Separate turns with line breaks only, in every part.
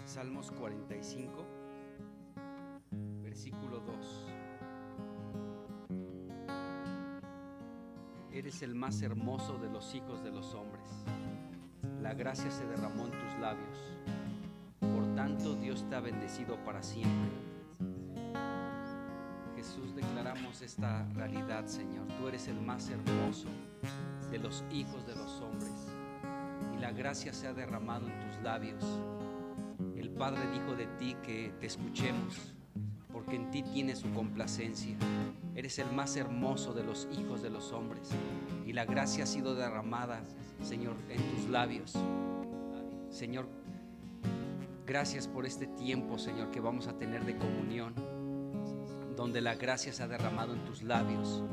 Salmos 45, versículo 2. Eres el más hermoso de los hijos de los hombres. La gracia se derramó en tus labios. Por tanto, Dios te ha bendecido para siempre. Jesús, declaramos esta realidad, Señor. Tú eres el más hermoso de los hijos de los hombres. Y la gracia se ha derramado en tus labios. El Padre dijo de ti que te escuchemos, porque en ti tiene su complacencia. Eres el más hermoso de los hijos de los hombres, y la gracia ha sido derramada, Señor, en tus labios. Señor, gracias por este tiempo, Señor, que vamos a tener de comunión, donde la gracia se ha derramado en tus labios.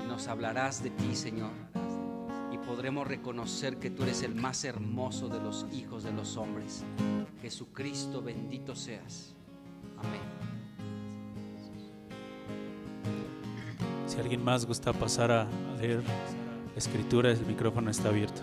Nos hablarás de ti, Señor, y podremos reconocer que tú eres el más hermoso de los hijos de los hombres. Jesucristo, bendito seas. Amén.
Si alguien más gusta pasar a leer escrituras, el micrófono está abierto.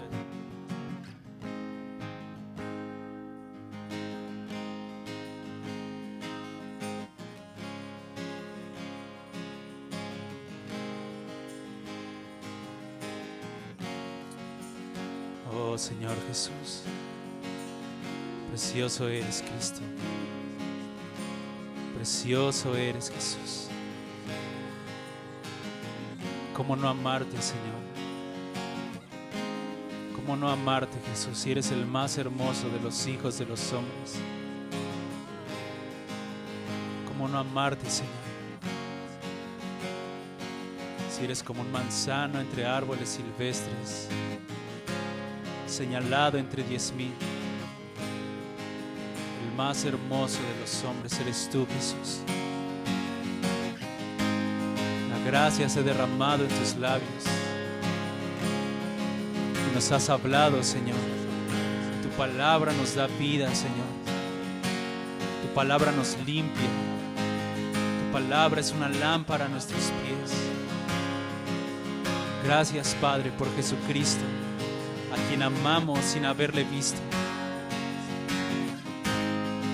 Oh Señor Jesús, precioso eres Cristo, precioso eres Jesús. ¿Cómo no amarte, Señor? ¿Cómo no amarte, Jesús, si eres el más hermoso de los hijos de los hombres? ¿Cómo no amarte, Señor? Si eres como un manzano entre árboles silvestres, señalado entre 10,000. El más hermoso de los hombres eres tú, Jesús. Gracia se ha derramado en tus labios y nos has hablado, Señor. Tu palabra nos da vida, Señor. Tu palabra nos limpia. Tu palabra es una lámpara a nuestros pies. Gracias, Padre, por Jesucristo, a quien amamos sin haberle visto,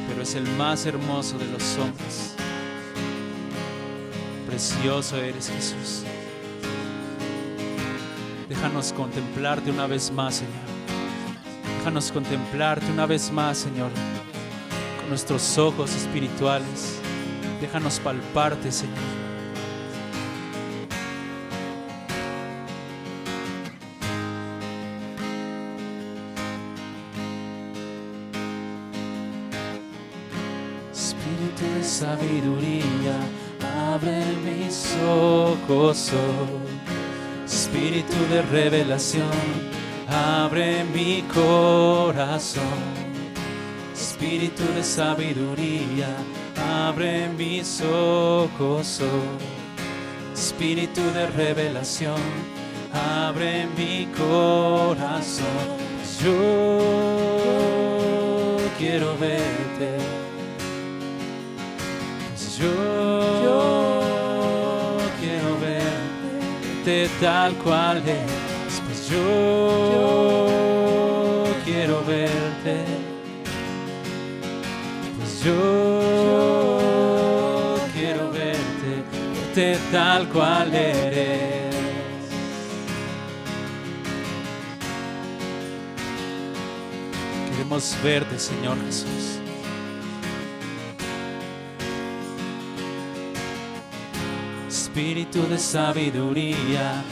pero es el más hermoso de los hombres. Precioso eres, Jesús. Déjanos contemplarte una vez más, Señor. Déjanos contemplarte una vez más, Señor, con nuestros ojos espirituales. Déjanos palparte, Señor. Espíritu de sabiduría, abre mis ojos hoy. Espíritu de revelación, abre mi corazón. Espíritu de sabiduría, abre mis ojos hoy. Espíritu de revelación, abre mi corazón. Yo quiero verte. Yo quiero verte tal cual eres, pues yo quiero verte, pues yo quiero verte tal cual eres. Queremos verte, Señor Jesús. Espíritu de sabiduría,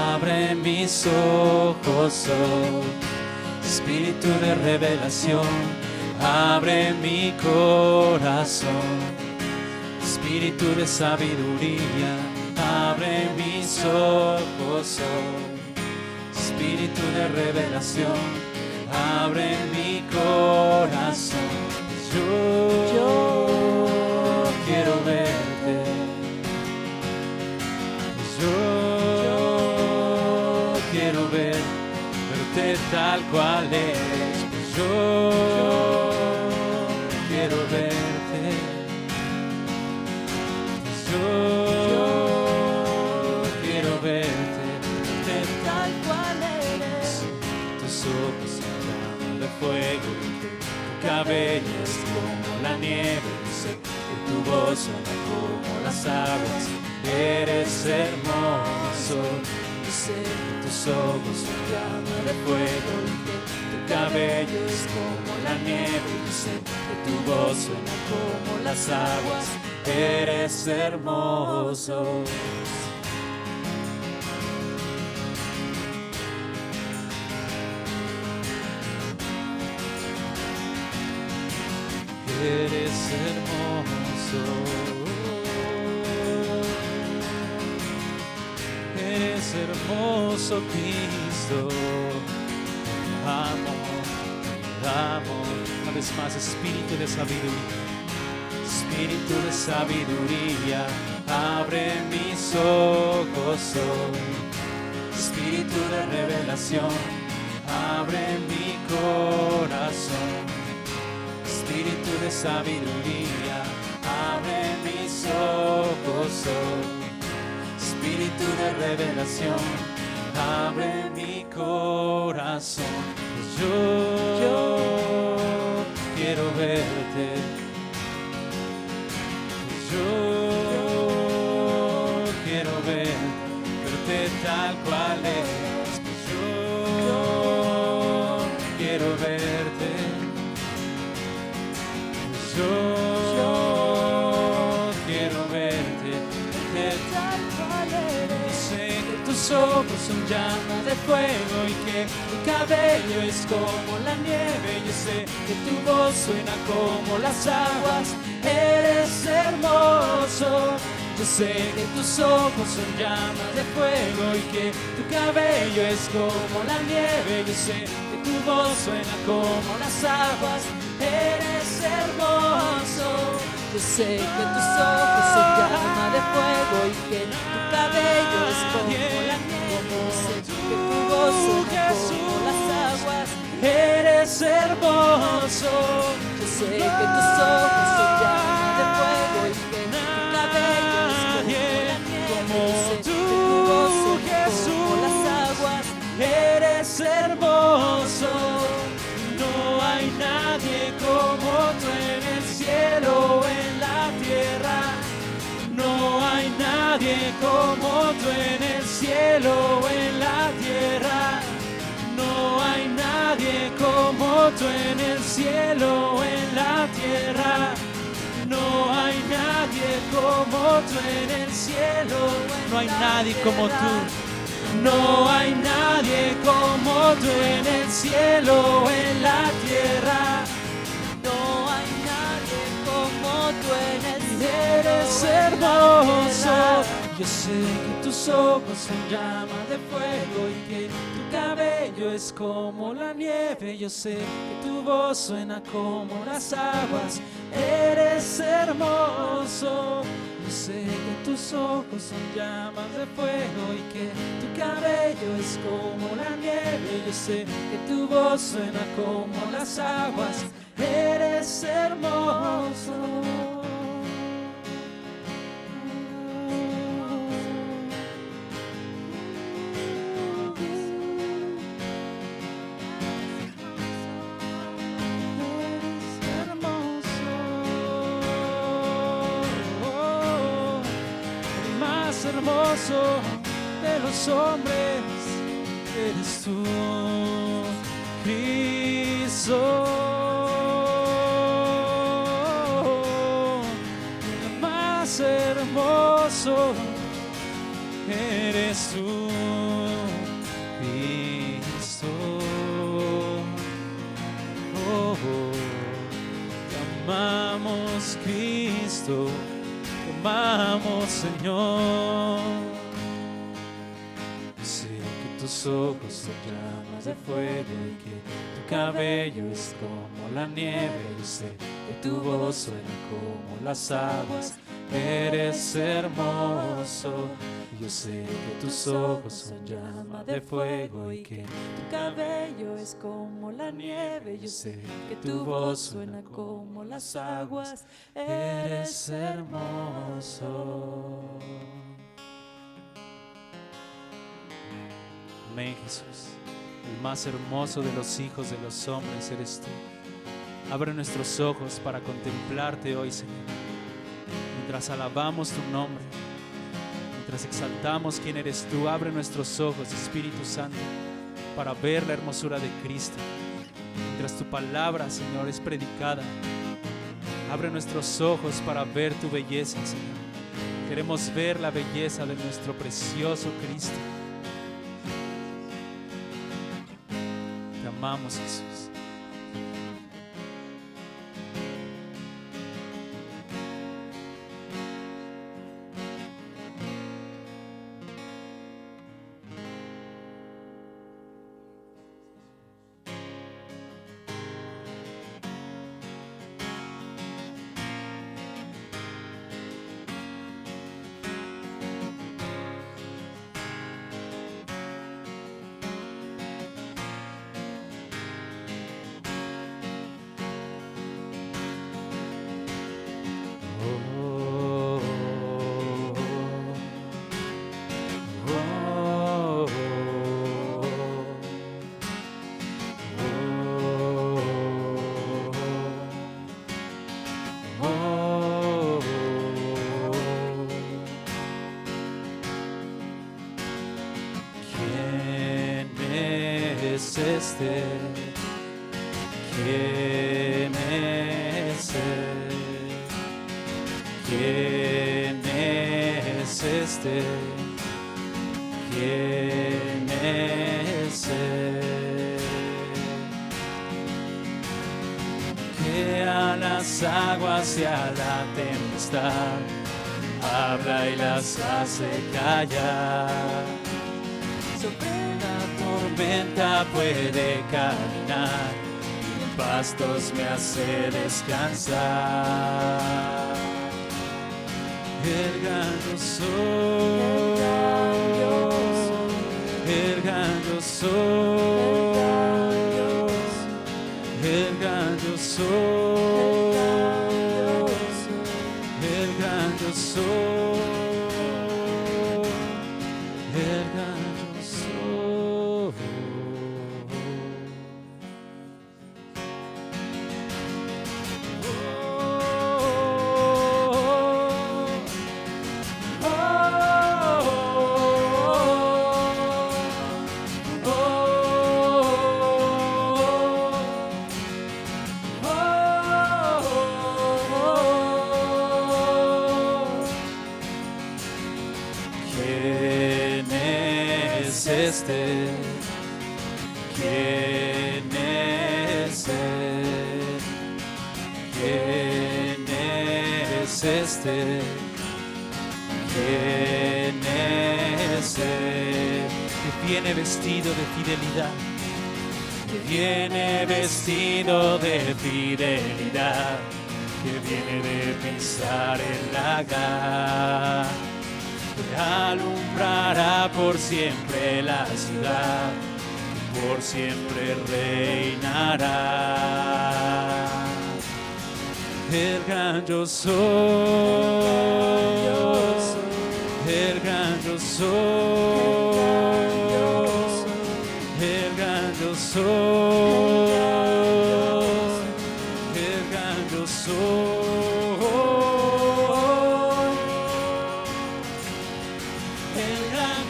abre mis ojos hoy. Espíritu de revelación, abre mi corazón. Espíritu de sabiduría, abre mis ojos hoy. Espíritu de revelación, abre mi corazón. Yo quiero verte. Yo quiero verte tal cual eres. Yo quiero verte. Yo quiero verte tal cual eres. Tus ojos se llaman de fuego, tu cabello es como la nieve, yo sé que tu voz suena como las aguas. Eres hermoso, yo sé que tus ojos son llama de fuego y que tu cabello es como la nieve, yo sé que tu voz suena como las aguas. Eres hermoso. Eres hermoso, eres hermoso, Cristo. Amo, amo. Una vez más, espíritu de sabiduría, espíritu de sabiduría, abre mis ojos hoy. Espíritu de revelación, abre mi corazón. Espíritu de sabiduría, abre mis ojos hoy. Espíritu de revelación, abre mi corazón. Yo quiero verte. Yo quiero verte tal cual eres. Yo quiero verte. Yo quiero verte tal cual eres. Sé que tus ojos son llama de fuego y que tu cabello es como la nieve. Yo sé que tu voz suena como las aguas. Eres hermoso. Yo sé que tus ojos son llamas de fuego y que tu cabello es como la nieve. Yo sé que tu voz suena como las aguas. Eres hermoso. Yo sé que tus ojos son llama de fuego y que tu cabello es como la nieve. Yo sé que tu voz suena como las aguas. Eres hermoso. Yo sé que tus ojos son llama de fuego y que tu cabello es como la nieve. Yo sé que tu voz suena como las aguas. Eres hermoso. No hay nadie como tú en el cielo o en la tierra. No hay nadie como tú en el cielo o en la tierra. No hay nadie como tú en el cielo o en la tierra. No hay nadie como tú en el cielo. No hay nadie como tú. No hay nadie como tú en el cielo o en la tierra. No hay nadie como tú en el cielo. Eres hermoso. Yo sé que tus ojos son llamas de fuego y que tu cabello es como la nieve. Yo sé que tu voz suena como las aguas. Eres hermoso. Yo sé que tus ojos son llamas de fuego y que tu cabello es como la nieve. Yo sé que tu voz suena como las aguas. Eres hermoso. Hermoso de los hombres eres tú, Cristo. El más hermoso eres tú, Cristo. Oh, te amamos, Cristo. Amamos, Señor. Sé que tus ojos son llamas de fuego y que tu cabello es como la nieve. Yo sé que tu voz suena como las aguas. Eres hermoso. Yo sé que tus ojos son llamas de fuego y que tu cabello es como la nieve. Yo sé que tu voz suena como las aguas. Eres hermoso. Amén, Jesús. El más hermoso de los hijos de los hombres eres tú. Abre nuestros ojos para contemplarte hoy, Señor. Mientras alabamos tu nombre, mientras exaltamos quién eres tú, abre nuestros ojos, Espíritu Santo, para ver la hermosura de Cristo. Mientras tu palabra, Señor, es predicada, abre nuestros ojos para ver tu belleza, Señor. Queremos ver la belleza de nuestro precioso Cristo. Te amamos, Jesús. ¿Quién es Él? ¿Quién es este? ¿Quién es Él? Que a las aguas y a la tempestad habla y las hace callar. Sobre la tormenta puede caminar, y en pastos me hace descansar. El gran yo soy, el gran yo soy, el gran yo soy, el gran yo soy, el gran yo soy. ¿Quién es este? ¿Quién es él? ¿Quién es este? ¿Quién es él? Que viene vestido de fidelidad, que viene vestido de fidelidad, que viene de pisar el lagar, que alumbrará por siempre la ciudad, por siempre reinará. El gran yo soy, el gran yo soy, el gran yo soy, el gran yo soy.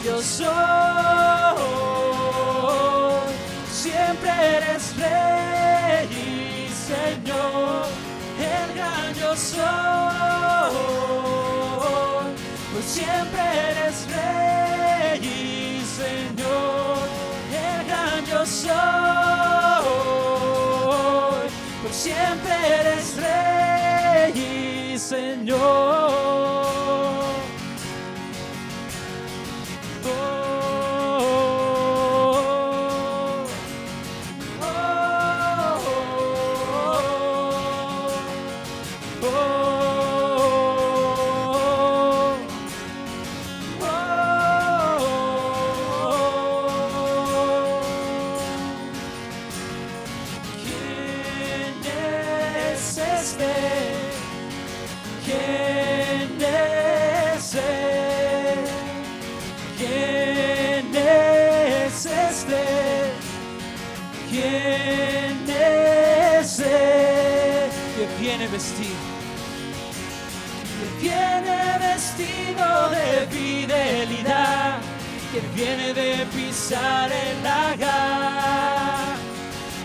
Yo soy, siempre eres Rey y Señor, el gran yo soy, pues siempre eres Rey y Señor, el gran yo soy, pues siempre eres Rey y Señor. viene vestido, que viene vestido de fidelidad, que viene de pisar el lagar,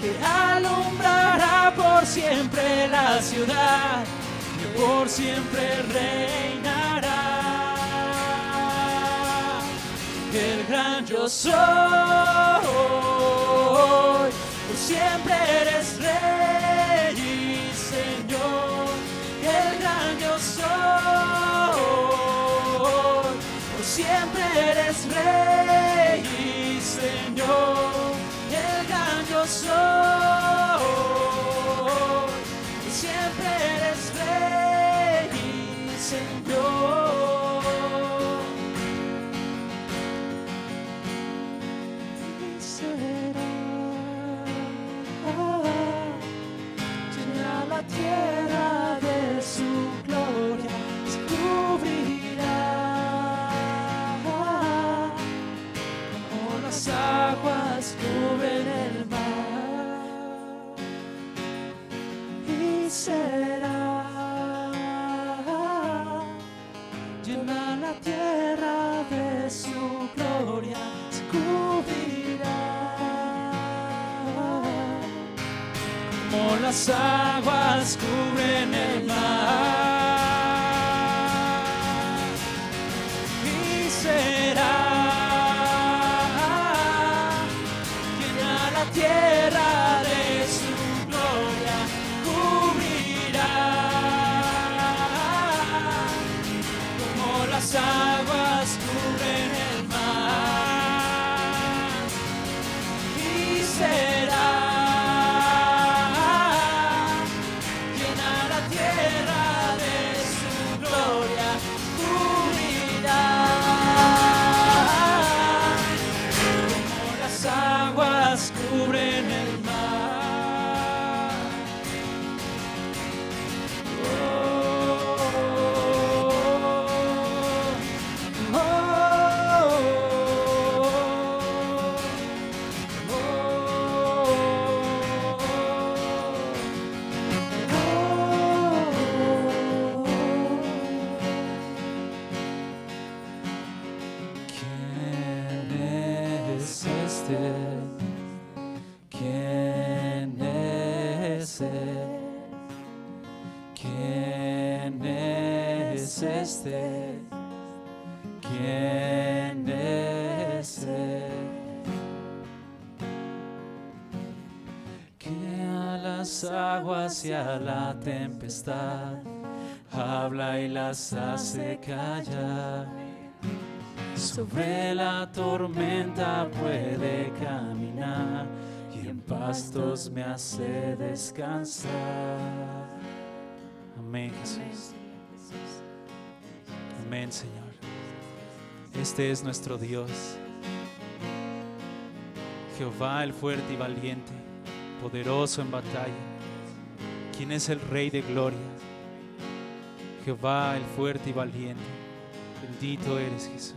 que alumbrará por siempre la ciudad, que por siempre reinará. El gran yo soy, por siempre eres Rey y Señor. El gran yo soy, por siempre eres Rey y Señor. El gran yo soy, por siempre eres Rey y Señor. La tierra de su gloria se cubrirá, como las aguas cubren el mar, y será llena la tierra de su gloria, se cubrirá, como las aguas cubren el mar, y será llena la tierra de su gloria, cubrirá, como las aguas cubren el mar, y será cubren el mar. ¿Quién es este? ¿Quién es él? ¿Quién es este? ¿Quién es él? Que a las aguas y a la tempestad habla y las hace callar. Sobre la tormenta puede caminar y en pastos me hace descansar. Amén, Jesús. Amén, Señor. Este es nuestro Dios, Jehová el fuerte y valiente, poderoso en batalla. ¿Quién es el Rey de gloria? Jehová el fuerte y valiente. Bendito eres, Jesús.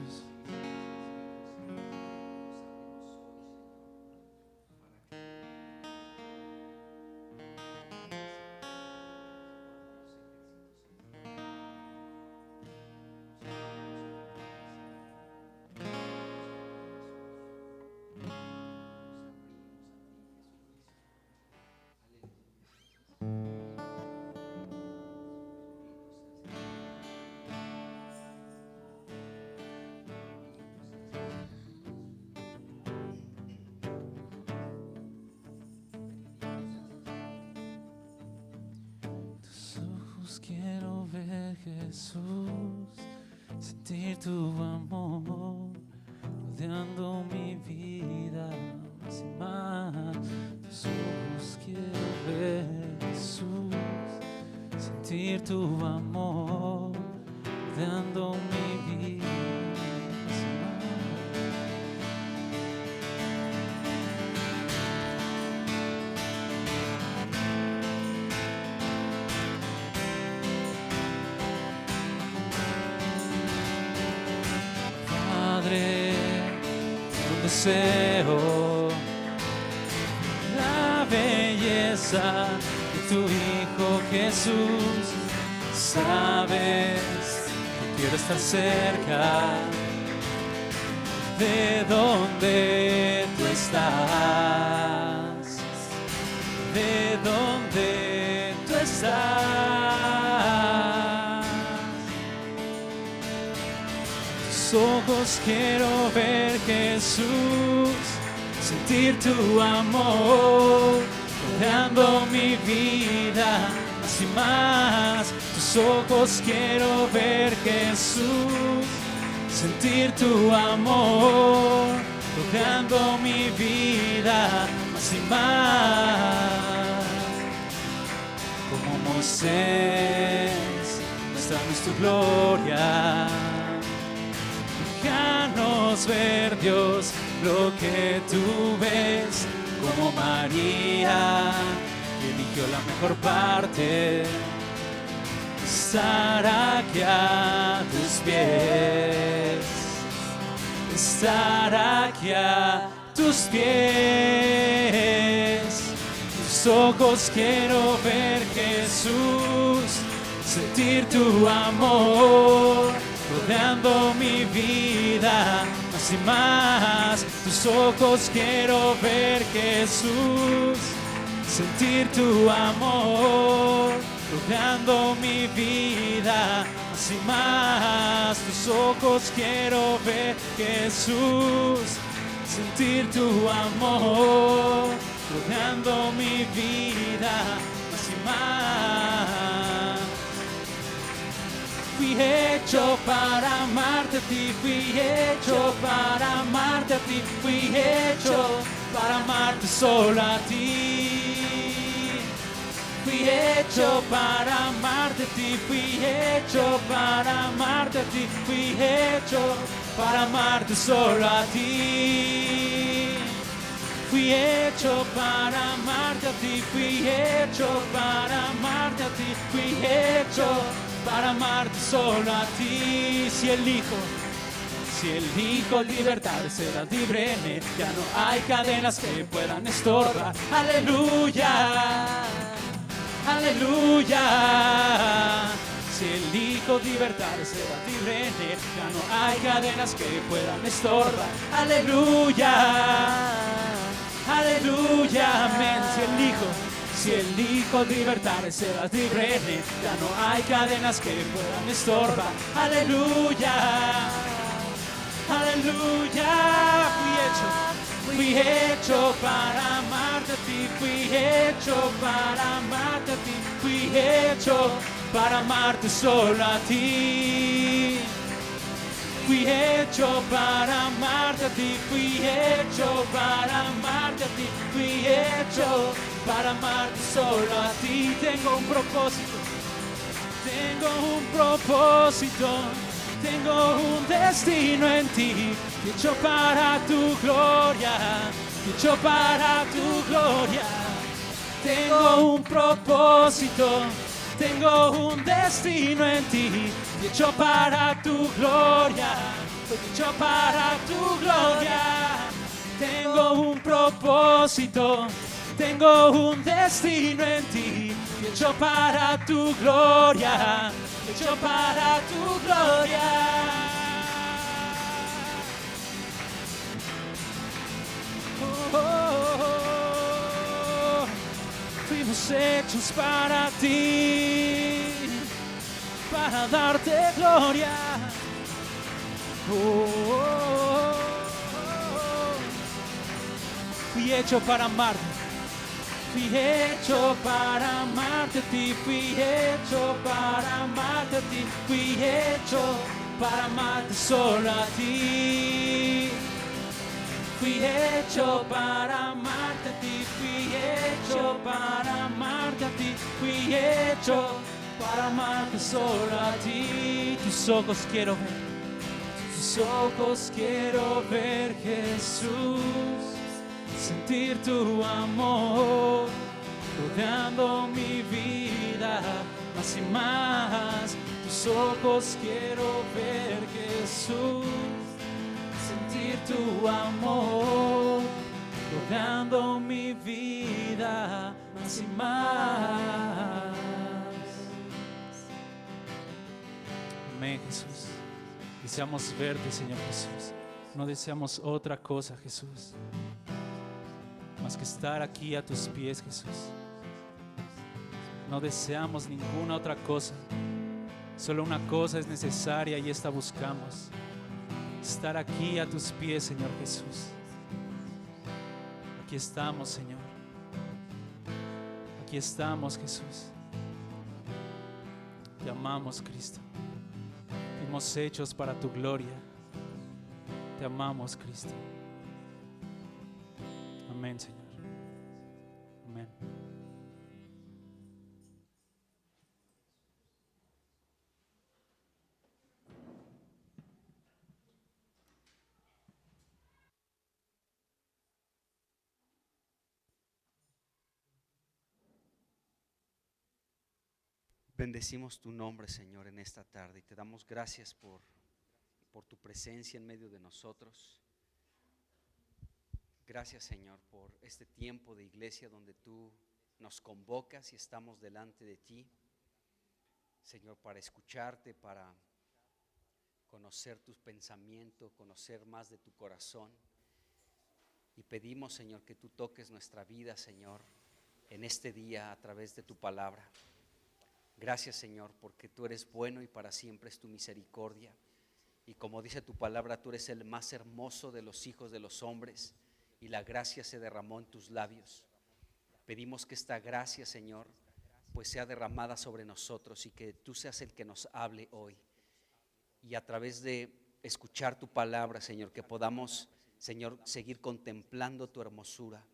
Quiero ver, Jesús, sentir tu amor rodeando mi vida más y más. Tus ojos quiero ver, Jesús, sentir tu amor rodeando mi vida más y más. Un deseo, la belleza de tu Hijo Jesús. Sabes que quiero estar cerca de donde tú estás, de donde tú estás. Tus ojos quiero ver, Jesús, sentir tu amor, rodeando mi vida más y más. Tus ojos quiero ver, Jesús, sentir tu amor, rodeando mi vida más y más. Como Moisés, muéstranos tu gloria. Déjanos ver, Dios, lo que tú ves. Como María, que eligió la mejor parte, estar aquí a tus pies, estar aquí a tus pies. Tus ojos quiero ver, Jesús, sentir tu amor, rodeando mi vida más y más. Tus ojos quiero ver, Jesús, sentir tu amor, rodeando mi vida más y más. Tus ojos quiero ver, Jesús, sentir tu amor, rodeando mi vida más y más. Fui hecho para amarte a ti, fui hecho para amarte a ti, fui hecho para amarte solo a ti. Fui hecho para amarte a ti, fui hecho para amarte a ti, fui hecho para amarte solo a ti. Fui hecho para amarte a ti, fui hecho para amarte a ti, fui hecho para amarte solo a ti. Si elijo libertad, será libre, ya no hay cadenas que puedan estorbar. Aleluya, aleluya. Si elijo libertad, será libre, ya no hay cadenas que puedan estorbar. Aleluya, aleluya, amén. Si elijo libertad, serás libre, ya no hay cadenas que puedan estorbar. Aleluya, aleluya. Fui hecho para amarte a ti, fui hecho para amarte a ti, fui hecho para amarte solo a ti. Fui hecho para amarte a ti, fui hecho para amarte a ti, fui hecho para amarte solo a ti. Tengo un propósito, tengo un destino en ti, hecho para tu gloria, hecho para tu gloria. Tengo un propósito, tengo un destino en ti, hecho para tu gloria, hecho para tu gloria. Tengo un propósito, tengo un destino en ti, hecho para tu gloria, hecho para tu gloria. Oh, oh, oh. Fuimos hechos para ti, para darte gloria. Oh, oh, oh, oh. Fui hecho para amarte. Fui hecho para amarte a ti, fui hecho para amarte a ti, fui hecho para amarte solo a ti. Fui hecho para amarte a ti, fui hecho para amarte a ti, fui hecho para amarte solo a ti. Tus ojos quiero ver, tus ojos quiero ver, Jesús, sentir tu amor, rodeando mi vida más y más. Tus ojos quiero ver, Jesús, sentir tu amor, rodeando mi vida más y más. Jesús. Deseamos verte, Señor Jesús. No deseamos otra cosa, Jesús, más que estar aquí a tus pies, Jesús. No deseamos ninguna otra cosa. Solo una cosa es necesaria y esta buscamos: estar aquí a tus pies, Señor Jesús. Aquí estamos, Señor. Aquí estamos, Jesús. Te amamos, Cristo. Fuimos hechos para tu gloria. Te amamos, Cristo. Amén, Señor. Amén.
Bendecimos tu nombre, Señor, en esta tarde y te damos gracias por tu presencia en medio de nosotros. Gracias, Señor, por este tiempo de iglesia donde tú nos convocas y estamos delante de ti, Señor, para escucharte, para conocer tus pensamientos, conocer más de tu corazón. Y pedimos, Señor, que tú toques nuestra vida, Señor, en este día a través de tu palabra. Gracias, Señor, porque tú eres bueno y para siempre es tu misericordia. Y como dice tu palabra, tú eres el más hermoso de los hijos de los hombres y la gracia se derramó en tus labios. Pedimos que esta gracia, Señor, pues sea derramada sobre nosotros y que tú seas el que nos hable hoy. Y a través de escuchar tu palabra, Señor, que podamos, Señor, seguir contemplando tu hermosura.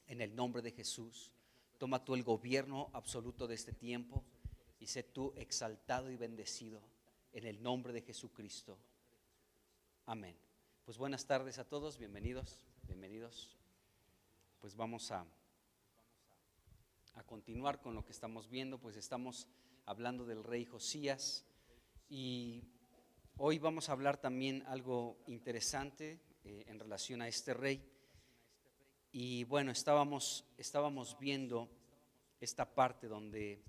En el nombre de Jesús, toma tú el gobierno absoluto de este tiempo y sé tú exaltado y bendecido en el nombre de Jesucristo. Amén. Pues buenas tardes a todos, bienvenidos. Pues vamos a continuar con lo que estamos viendo, pues estamos hablando del rey Josías y hoy vamos a hablar también algo interesante en relación a este rey. Y bueno, estábamos viendo esta parte donde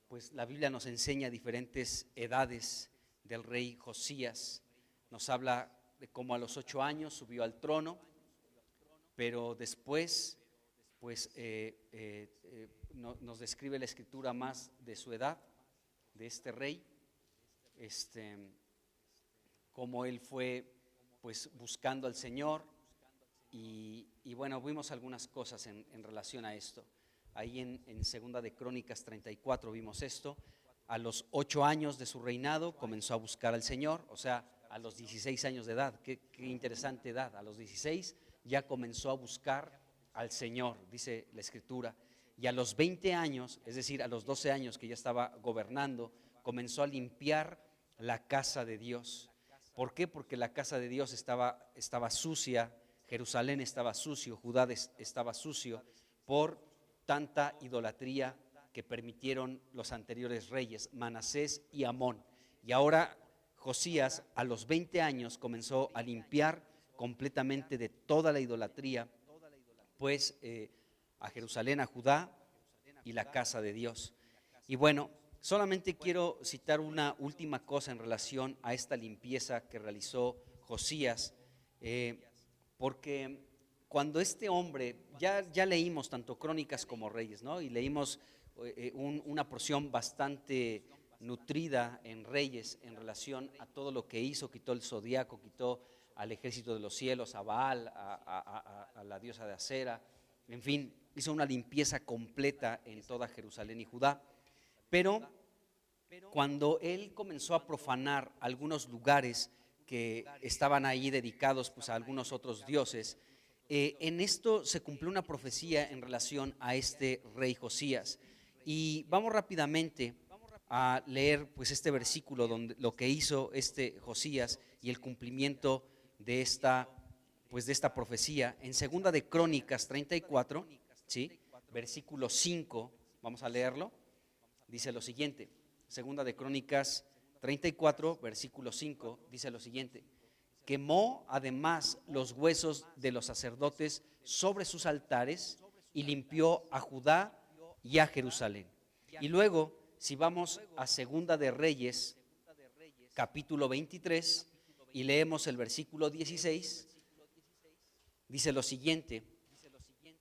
pues la Biblia nos enseña diferentes edades del rey Josías. Nos habla de cómo a los 8 años subió al trono, pero después pues nos describe la escritura más de su edad, de este rey, cómo él fue pues buscando al Señor. Y bueno, vimos algunas cosas en relación a esto. Ahí en Segunda de Crónicas 34 vimos esto. A los 8 años de su reinado comenzó a buscar al Señor, o sea, a los 16 años de edad. Qué interesante edad. A los 16 ya comenzó a buscar al Señor, dice la Escritura. Y a los 20 años, es decir, a los 12 años que ya estaba gobernando, comenzó a limpiar la casa de Dios. ¿Por qué? Porque la casa de Dios estaba sucia. Jerusalén estaba sucio, Judá estaba sucio por tanta idolatría que permitieron los anteriores reyes, Manasés y Amón. Y ahora Josías a los 20 años comenzó a limpiar completamente de toda la idolatría, pues a Jerusalén, a Judá y la casa de Dios. Y bueno, solamente quiero citar una última cosa en relación a esta limpieza que realizó Josías, porque cuando este hombre, ya leímos tanto Crónicas como Reyes, ¿no? Y leímos una porción bastante nutrida en Reyes en relación a todo lo que hizo. Quitó el zodiaco, quitó al ejército de los cielos, a Baal, a la diosa de Acera, en fin, hizo una limpieza completa en toda Jerusalén y Judá. Pero cuando él comenzó a profanar algunos lugares que estaban ahí dedicados pues a algunos otros dioses, en esto se cumplió una profecía en relación a este rey Josías. Y vamos rápidamente a leer pues este versículo donde lo que hizo este Josías y el cumplimiento de esta profecía. En Segunda de Crónicas 34, ¿sí? Versículo 5, vamos a leerlo. Dice lo siguiente, Segunda de Crónicas 34, versículo 5, dice lo siguiente: quemó además los huesos de los sacerdotes sobre sus altares y limpió a Judá y a Jerusalén. Y luego, si vamos a Segunda de Reyes capítulo 23, y leemos el versículo 16, dice lo siguiente,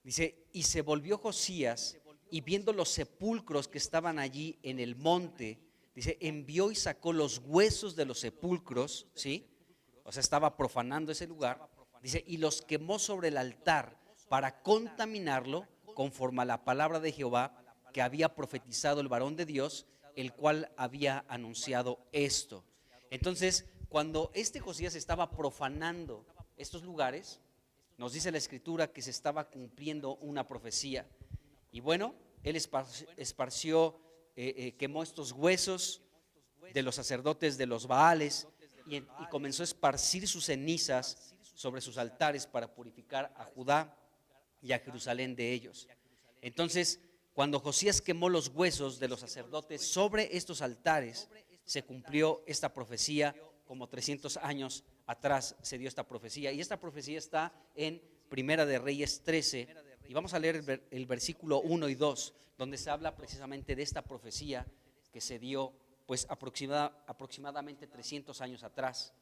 dice, y se volvió Josías, y viendo los sepulcros que estaban allí en el monte, dice, envió y sacó los huesos de los sepulcros, ¿sí? O sea, estaba profanando ese lugar, dice, y los quemó sobre el altar para contaminarlo, conforme a la palabra de Jehová que había profetizado el varón de Dios, el cual había anunciado esto. Entonces, cuando Josías estaba profanando estos lugares, nos dice la escritura que se estaba cumpliendo una profecía. Y bueno, él esparció, quemó estos huesos de los sacerdotes de los Baales y comenzó a esparcir sus cenizas sobre sus altares para purificar a Judá y a Jerusalén de ellos. Entonces, cuando Josías quemó los huesos de los sacerdotes sobre estos altares, se cumplió esta profecía. Como 300 años atrás se dio esta profecía, y esta profecía está en Primera de Reyes 13, y vamos a leer el versículo 1 y 2, donde se habla precisamente de esta profecía que se dio pues aproximadamente 300 años atrás.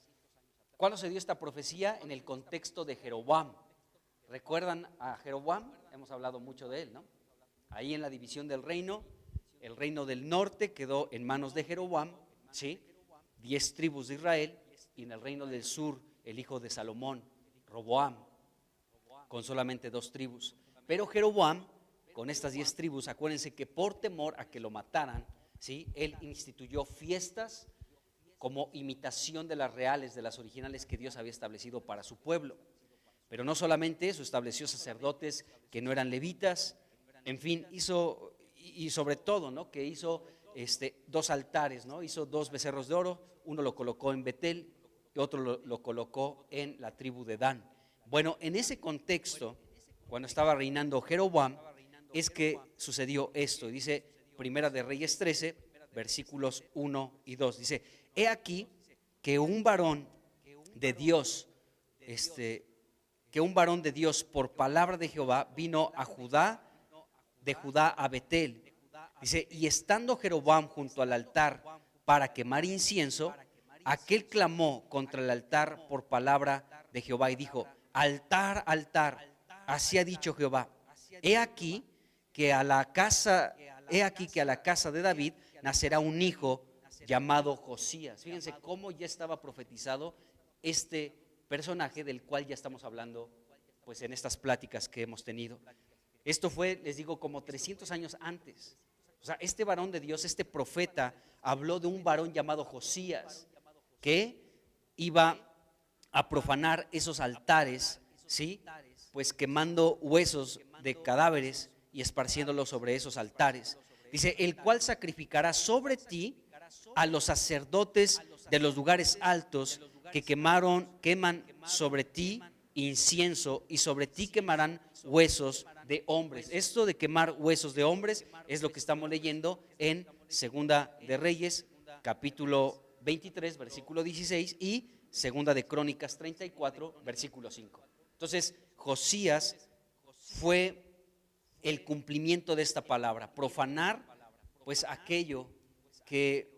¿Cuándo se dio esta profecía? En el contexto de Jeroboam. ¿Recuerdan a Jeroboam? Hemos hablado mucho de él, ¿no? Ahí en la división del reino, el reino del norte quedó en manos de Jeroboam, ¿sí? 10 tribus de Israel, y en el reino del sur el hijo de Salomón, Roboam, con solamente 2 tribus. Pero Jeroboam, con estas 10 tribus, acuérdense que por temor a que lo mataran, ¿sí? Él instituyó fiestas como imitación de las reales, de las originales que Dios había establecido para su pueblo. Pero no solamente eso, estableció sacerdotes que no eran levitas, en fin, hizo, y sobre todo, ¿no? Que hizo 2 altares, ¿no? Hizo 2 becerros de oro, uno lo colocó en Betel y otro lo colocó en la tribu de Dan. Bueno, en ese contexto, cuando estaba reinando Jeroboam, es que sucedió esto. Dice Primera de Reyes 13, versículos 1 y 2. Dice, he aquí que un varón de Dios, por palabra de Jehová vino a Judá, de Judá a Betel. Dice, y estando Jeroboam junto al altar para quemar incienso, aquel clamó contra el altar por palabra de Jehová y dijo, altar, altar, así ha dicho Jehová, he aquí que a la casa de David nacerá un hijo llamado Josías. Fíjense cómo ya estaba profetizado este personaje del cual ya estamos hablando pues en estas pláticas que hemos tenido. Esto fue, les digo, como 300 años antes. O sea, este varón de Dios, este profeta, habló de un varón llamado Josías que iba a profanar esos altares, ¿sí? Pues quemando huesos de cadáveres y esparciéndolos sobre esos altares. Dice, el cual sacrificará sobre ti a los sacerdotes de los lugares altos que queman sobre ti incienso, y sobre ti quemarán huesos de hombres. Esto de quemar huesos de hombres es lo que estamos leyendo en Segunda de Reyes, capítulo 23, versículo 16, y Segunda de Crónicas 34, versículo 5. Entonces, Josías fue el cumplimiento de esta palabra, profanar pues aquello que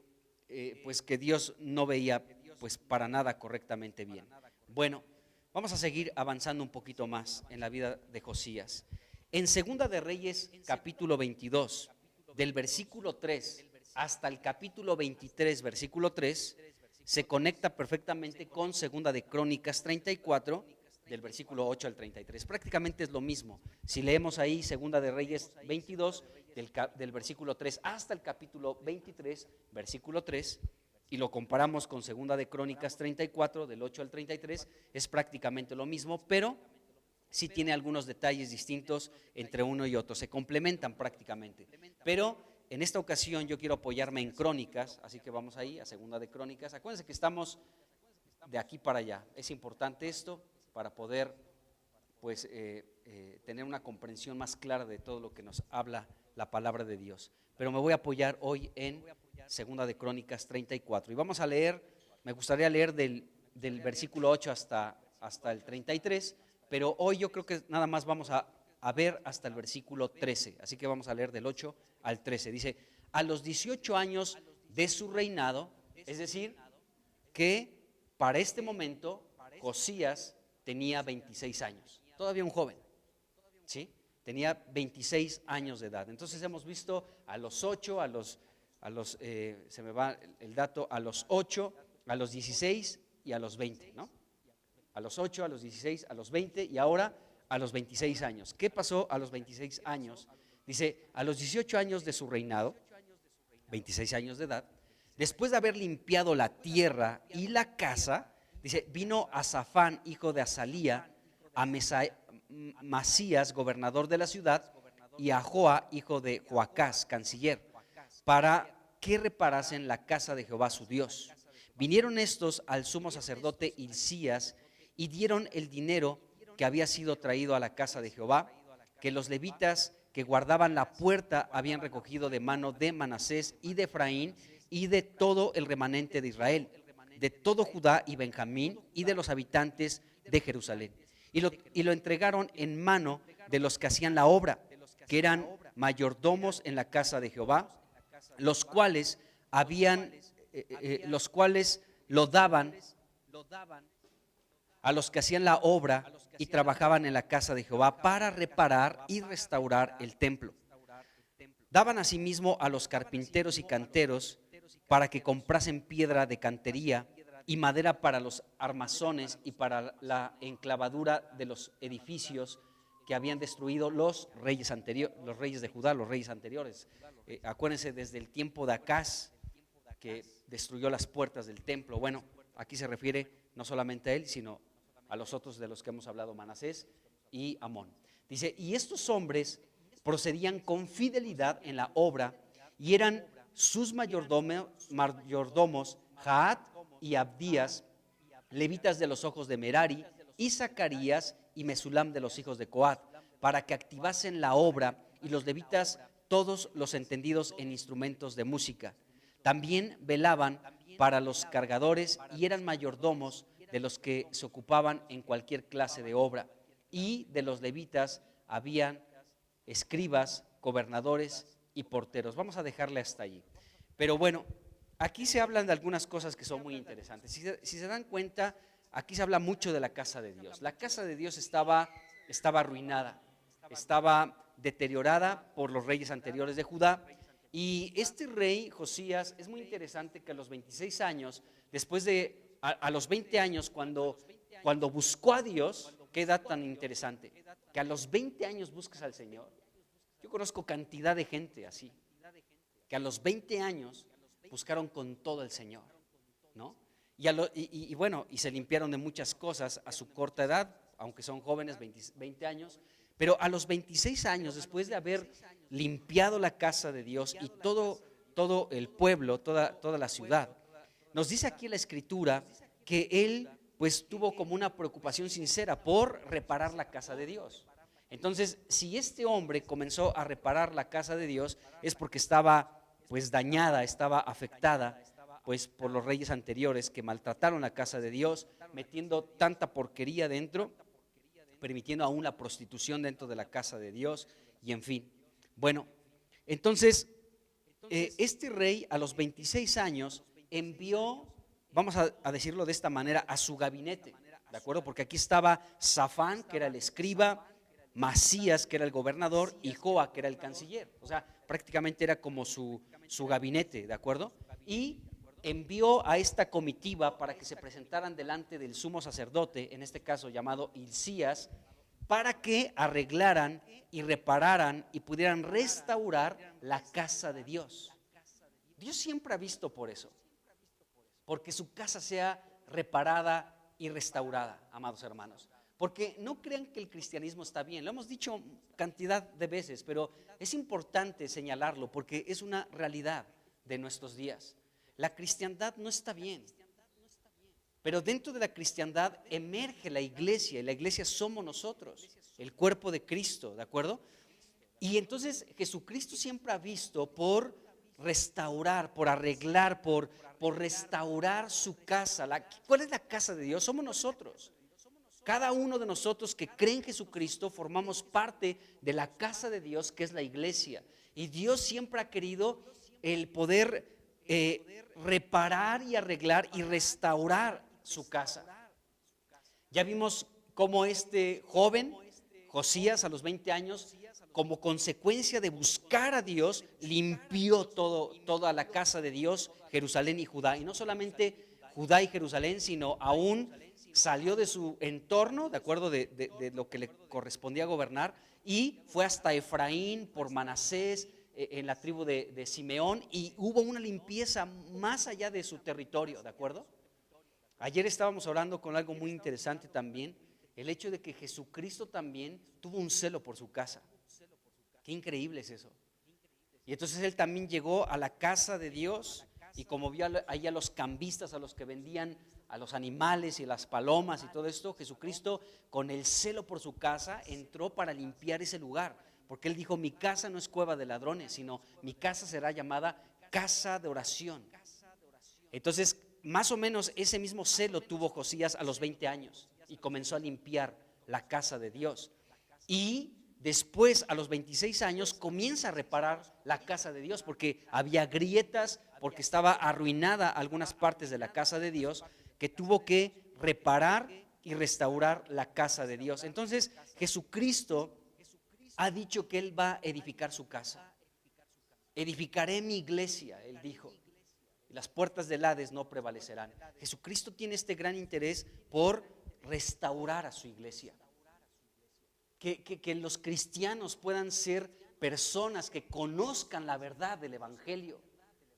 que Dios no veía pues para nada correctamente bien. Bueno, vamos a seguir avanzando un poquito más en la vida de Josías. En Segunda de Reyes, capítulo 22, del versículo 3 hasta el capítulo 23, versículo 3, se conecta perfectamente con Segunda de Crónicas 34, del versículo 8 al 33. Prácticamente es lo mismo. Si leemos ahí Segunda de Reyes 22, del versículo 3 hasta el capítulo 23, versículo 3, y lo comparamos con Segunda de Crónicas 34, del 8 al 33, es prácticamente lo mismo, pero sí tiene algunos detalles distintos entre uno y otro, se complementan prácticamente. Pero en esta ocasión yo quiero apoyarme en Crónicas, así que vamos ahí a Segunda de Crónicas. Acuérdense que estamos de aquí para allá, es importante esto para poder pues tener una comprensión más clara de todo lo que nos habla la palabra de Dios. Pero me voy a apoyar hoy en Segunda de Crónicas 34 y vamos a leer, me gustaría leer del versículo 8 hasta el 33, pero hoy yo creo que nada más vamos a ver hasta el versículo 13, así que vamos a leer del 8 al 13. Dice, a los 18 años de su reinado, es decir, que para este momento Josías tenía 26 años, todavía un joven, ¿sí? Tenía 26 años de edad. Entonces hemos visto a los 8, se me va el dato, a los 8, a los 16 y a los 20, ¿no? A los 8, a los 16, a los 20 y ahora a los 26 años. ¿Qué pasó a los 26 años? Dice, a los 18 años de su reinado, 26 años de edad, después de haber limpiado la tierra y la casa, dice, vino a Safán, hijo de Azalía, a Masías, gobernador de la ciudad, y a Joa, hijo de Joacás, canciller, para que reparasen la casa de Jehová su Dios. Vinieron estos al sumo sacerdote Hilcías y dieron el dinero que había sido traído a la casa de Jehová, que los levitas que guardaban la puerta habían recogido de mano de Manasés y de Efraín y de todo el remanente de Israel, de todo Judá y Benjamín y de los habitantes de Jerusalén. Y lo entregaron en mano de los que hacían la obra, que eran mayordomos en la casa de Jehová, los cuales lo daban a los que hacían la obra y trabajaban en la casa de Jehová para reparar y restaurar el templo. Daban asimismo a los carpinteros y canteros para que comprasen piedra de cantería y madera para los armazones y para la enclavadura de los edificios que habían destruido los reyes de Judá, los reyes anteriores. Acuérdense, desde el tiempo de Acaz, que destruyó las puertas del templo. Bueno, aquí se refiere no solamente a él, sino a los otros de los que hemos hablado, Manasés y Amón. Dice, y estos hombres procedían con fidelidad en la obra y eran sus mayordomos Jaat y Abdías, levitas de los hijos de Merari, y Zacarías y Mesulam de los hijos de Coat, para que activasen la obra, y los levitas todos los entendidos en instrumentos de música. También velaban para los cargadores y eran mayordomos de los que se ocupaban en cualquier clase de obra. Y de los levitas habían escribas, gobernadores y porteros. Vamos a dejarle hasta allí. Pero bueno, aquí se hablan de algunas cosas que son muy interesantes. Si se dan cuenta, aquí se habla mucho de la casa de Dios. La casa de Dios estaba arruinada, estaba deteriorada por los reyes anteriores de Judá. Y este rey, Josías, es muy interesante que a los 26 años, después de, a los 20 años, cuando buscó a Dios, qué edad tan interesante, que a los 20 años busques al Señor. Yo conozco cantidad de gente así, que a los 20 años buscaron con todo el Señor, ¿no? Y bueno, y se limpiaron de muchas cosas a su corta edad, aunque son jóvenes, 20 años, pero a los 26 años, después de haber limpiado la casa de Dios y todo el pueblo, toda la ciudad, nos dice aquí la Escritura que él pues tuvo como una preocupación sincera por reparar la casa de Dios. Entonces, si este hombre comenzó a reparar la casa de Dios, es porque estaba pues dañada, estaba afectada pues por los reyes anteriores que maltrataron la casa de Dios, metiendo tanta porquería dentro, permitiendo aún la prostitución dentro de la casa de Dios y en fin. Bueno, entonces este rey a los 26 años envió, vamos a decirlo de esta manera, a su gabinete, ¿de acuerdo? Porque aquí estaba Safán, que era el escriba, Masías, que era el gobernador, y Joa, que era el canciller. O sea, prácticamente era como su gabinete, ¿de acuerdo? Y envió a esta comitiva para que se presentaran delante del sumo sacerdote, en este caso llamado Hilcías, para que arreglaran y repararan y pudieran restaurar la casa de Dios. Dios siempre ha visto por eso, porque su casa sea reparada y restaurada, amados hermanos. Porque no crean que el cristianismo está bien, lo hemos dicho cantidad de veces, pero es importante señalarlo porque es una realidad de nuestros días. La cristiandad no está bien, pero dentro de la cristiandad emerge la iglesia, y la iglesia somos nosotros, el cuerpo de Cristo, ¿de acuerdo? Y entonces Jesucristo siempre ha visto por restaurar, por arreglar, por restaurar su casa. ¿Cuál es la casa de Dios? Somos nosotros. Cada uno de nosotros que cree en Jesucristo formamos parte de la casa de Dios, que es la iglesia. Y Dios siempre ha querido el poder reparar y arreglar y restaurar su casa. Ya vimos cómo este joven, Josías, a los 20 años, como consecuencia de buscar a Dios, limpió toda la casa de Dios, Jerusalén y Judá. Y no solamente Judá y Jerusalén, sino aún salió de su entorno, de acuerdo de lo que le correspondía gobernar, y fue hasta Efraín, por Manasés, en la tribu de Simeón, y hubo una limpieza más allá de su territorio, ¿de acuerdo? Ayer estábamos hablando con algo muy interesante también, el hecho de que Jesucristo también tuvo un celo por su casa. Qué increíble es eso. Y entonces Él también llegó a la casa de Dios, y como vio ahí a los cambistas, a los que vendían a los animales y las palomas y todo esto, Jesucristo, con el celo por su casa, entró para limpiar ese lugar, porque Él dijo: mi casa no es cueva de ladrones, sino mi casa será llamada casa de oración. Entonces, más o menos ese mismo celo tuvo Josías a los 20 años y comenzó a limpiar la casa de Dios. Y después, a los 26 años, comienza a reparar la casa de Dios, porque había grietas, porque estaba arruinada algunas partes de la casa de Dios, que tuvo que reparar y restaurar la casa de Dios. Entonces, Jesucristo ha dicho que Él va a edificar su casa. Edificaré mi iglesia, Él dijo, y las puertas del Hades no prevalecerán. Jesucristo tiene este gran interés por restaurar a su iglesia. Que los cristianos puedan ser personas que conozcan la verdad del evangelio.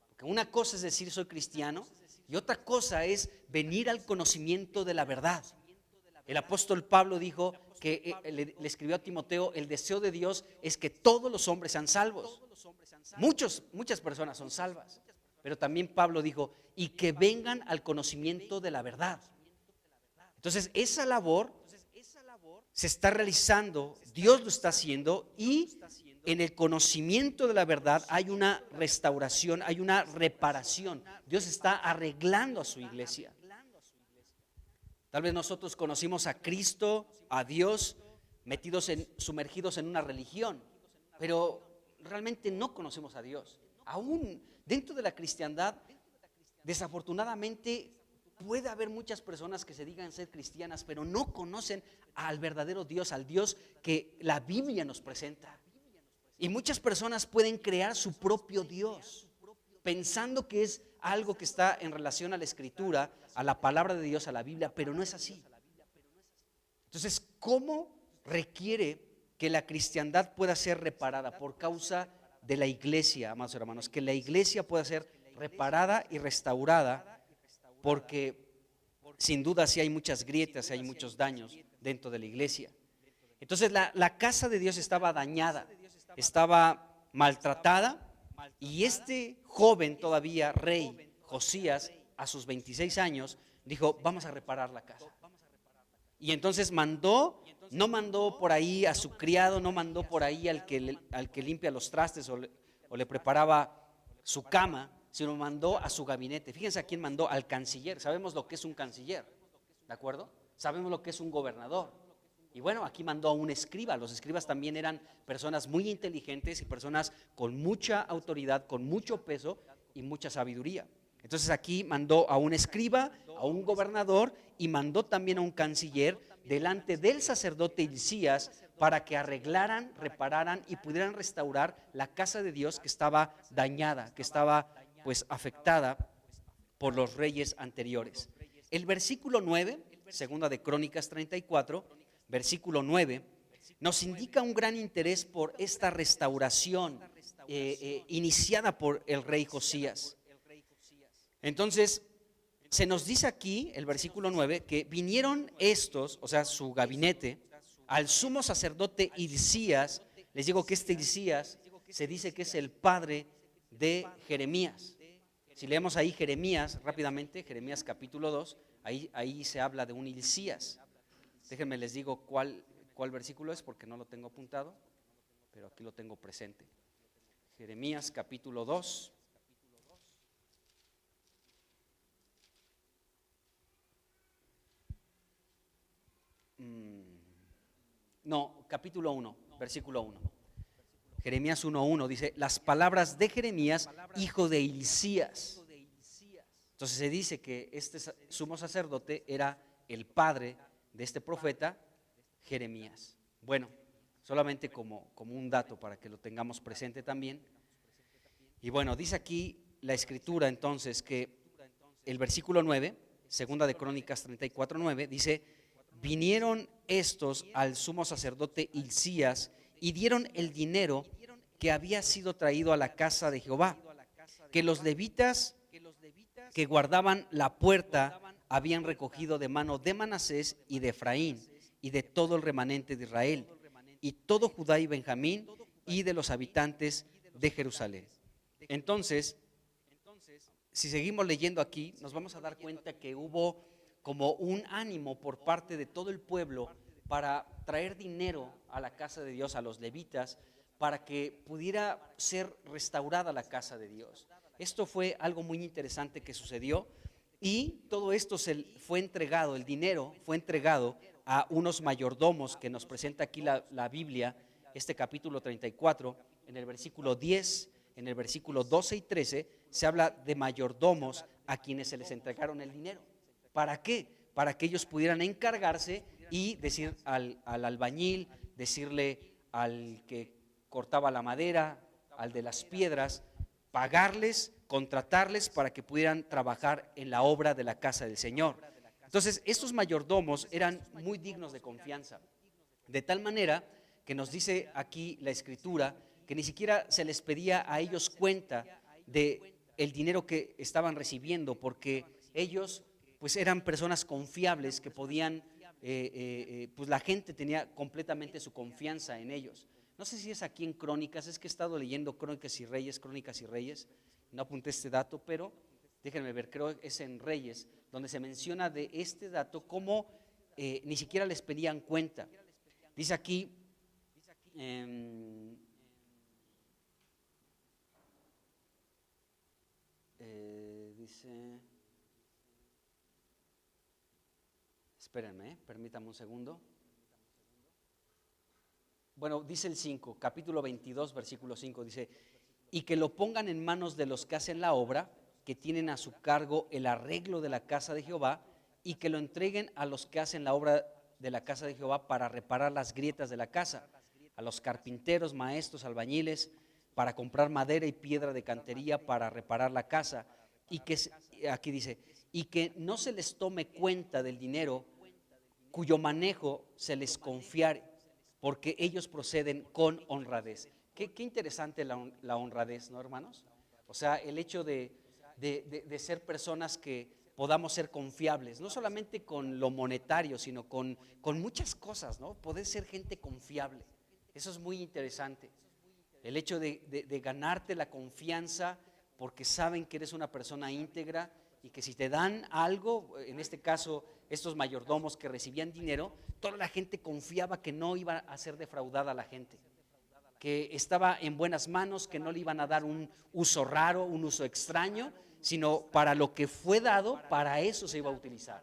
Porque una cosa es decir soy cristiano, y otra cosa es venir al conocimiento de la verdad. El apóstol Pablo dijo que le escribió a Timoteo: el deseo de Dios es que todos los hombres sean salvos. Muchas personas son salvas, pero también Pablo dijo: y que vengan al conocimiento de la verdad. Entonces esa labor se está realizando, Dios lo está haciendo, y en el conocimiento de la verdad hay una restauración, hay una reparación. Dios está arreglando a su iglesia. Tal vez nosotros conocimos a Cristo, a Dios, sumergidos en una religión, pero realmente no conocemos a Dios. Aún dentro de la cristiandad, desafortunadamente, puede haber muchas personas que se digan ser cristianas, pero no conocen al verdadero Dios, al Dios que la Biblia nos presenta. Y muchas personas pueden crear su propio Dios, pensando que es algo que está en relación a la Escritura, a la palabra de Dios, a la Biblia, pero no es así. Entonces, ¿cómo requiere que la cristiandad pueda ser reparada? Por causa de la iglesia, amados hermanos, que la iglesia pueda ser reparada y restaurada, porque sin duda sí hay muchas grietas, hay muchos daños dentro de la iglesia. Entonces la casa de Dios estaba dañada, estaba maltratada, y este joven todavía, rey Josías, a sus 26 años, dijo: vamos a reparar la casa. Y entonces no mandó por ahí a su criado, no mandó por ahí al que limpia los trastes o le preparaba su cama, sino mandó a su gabinete. Fíjense a quién mandó: al canciller. Sabemos lo que es un canciller, ¿de acuerdo? Sabemos lo que es un gobernador. Y bueno, aquí mandó a un escriba. Los escribas también eran personas muy inteligentes y personas con mucha autoridad, con mucho peso y mucha sabiduría. Entonces aquí mandó a un escriba, a un gobernador, y mandó también a un canciller delante del sacerdote Hilcías para que arreglaran, repararan y pudieran restaurar la casa de Dios, que estaba dañada, que estaba pues afectada por los reyes anteriores. El versículo 9, segunda de Crónicas 34, versículo 9, nos indica un gran interés por esta restauración iniciada por el rey Josías. Entonces, se nos dice aquí, el versículo 9, que vinieron estos, o sea, su gabinete, al sumo sacerdote Hilcías. Les digo que este Hilcías se dice que es el padre de Jeremías. Si leemos ahí Jeremías rápidamente, Jeremías capítulo 2, ahí se habla de un Hilcías. Déjenme les digo cuál versículo es, porque no lo tengo apuntado, pero aquí lo tengo presente. Jeremías capítulo 2. No, capítulo 1, versículo 1. Jeremías 1:1 dice, las palabras de Jeremías, hijo de Hilcías. Entonces se dice que este sumo sacerdote era el padre de este profeta, Jeremías. Bueno, solamente como un dato para que lo tengamos presente también. Y bueno, dice aquí la escritura entonces que el versículo 9, segunda de Crónicas 34:9, dice, vinieron estos al sumo sacerdote Hilcías y dieron el dinero que había sido traído a la casa de Jehová, que los levitas que guardaban la puerta habían recogido de mano de Manasés y de Efraín y de todo el remanente de Israel y todo Judá y Benjamín y de los habitantes de Jerusalén. Entonces, si seguimos leyendo aquí, nos vamos a dar cuenta que hubo como un ánimo por parte de todo el pueblo para traer dinero a la casa de Dios, a los levitas, para que pudiera ser restaurada la casa de Dios. Esto fue algo muy interesante que sucedió y todo esto fue entregado, el dinero fue entregado a unos mayordomos que nos presenta aquí la Biblia, este capítulo 34, en el versículo 10, en el versículo 12 y 13, se habla de mayordomos a quienes se les entregaron el dinero. ¿Para qué? Para que ellos pudieran encargarse y decir al albañil, decirle al que cortaba la madera, al de las piedras, pagarles, contratarles para que pudieran trabajar en la obra de la casa del Señor. Entonces, estos mayordomos eran muy dignos de confianza, de tal manera que nos dice aquí la Escritura que ni siquiera se les pedía a ellos cuenta de el dinero que estaban recibiendo, porque ellos pues eran personas confiables que podían, pues la gente tenía completamente su confianza en ellos. No sé si es aquí en Crónicas, es que he estado leyendo Crónicas y Reyes, no apunté este dato, pero déjenme ver, creo que es en Reyes, donde se menciona de este dato cómo ni siquiera les pedían cuenta. Dice aquí, dice, espérenme, permítame un segundo. Bueno, dice el 5, capítulo 22, versículo 5, dice, y que lo pongan en manos de los que hacen la obra, que tienen a su cargo el arreglo de la casa de Jehová, y que lo entreguen a los que hacen la obra de la casa de Jehová para reparar las grietas de la casa, a los carpinteros, maestros, albañiles, para comprar madera y piedra de cantería para reparar la casa, y que, aquí dice, y que no se les tome cuenta del dinero cuyo manejo se les confiare, porque ellos proceden con honradez. Qué interesante la honradez, ¿no, hermanos? O sea, el hecho de ser personas que podamos ser confiables, no solamente con lo monetario, sino con muchas cosas, ¿no? Poder ser gente confiable. Eso es muy interesante. El hecho de ganarte la confianza porque saben que eres una persona íntegra y que si te dan algo, en este caso estos mayordomos que recibían dinero, toda la gente confiaba que no iba a ser defraudada la gente, que estaba en buenas manos, que no le iban a dar un uso raro, un uso extraño, sino para lo que fue dado, para eso se iba a utilizar.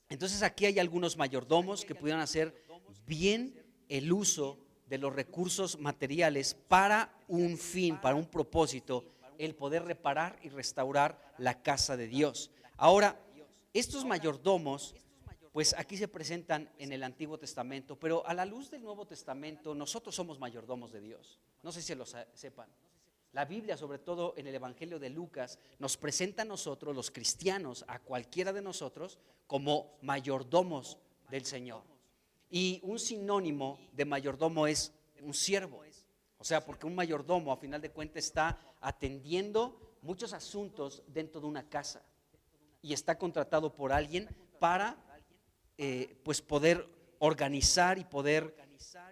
Entonces aquí hay algunos mayordomos que pudieron hacer bien el uso de los recursos materiales para un fin, para un propósito, el poder reparar y restaurar la casa de Dios. Ahora, estos mayordomos, pues aquí se presentan en el Antiguo Testamento, pero a la luz del Nuevo Testamento nosotros somos mayordomos de Dios. No sé si lo sepan. La Biblia, sobre todo en el Evangelio de Lucas, nos presenta a nosotros, los cristianos, a cualquiera de nosotros, como mayordomos del Señor. Y un sinónimo de mayordomo es un siervo. O sea, porque un mayordomo a final de cuentas está atendiendo muchos asuntos dentro de una casa y está contratado por alguien para pues poder organizar y poder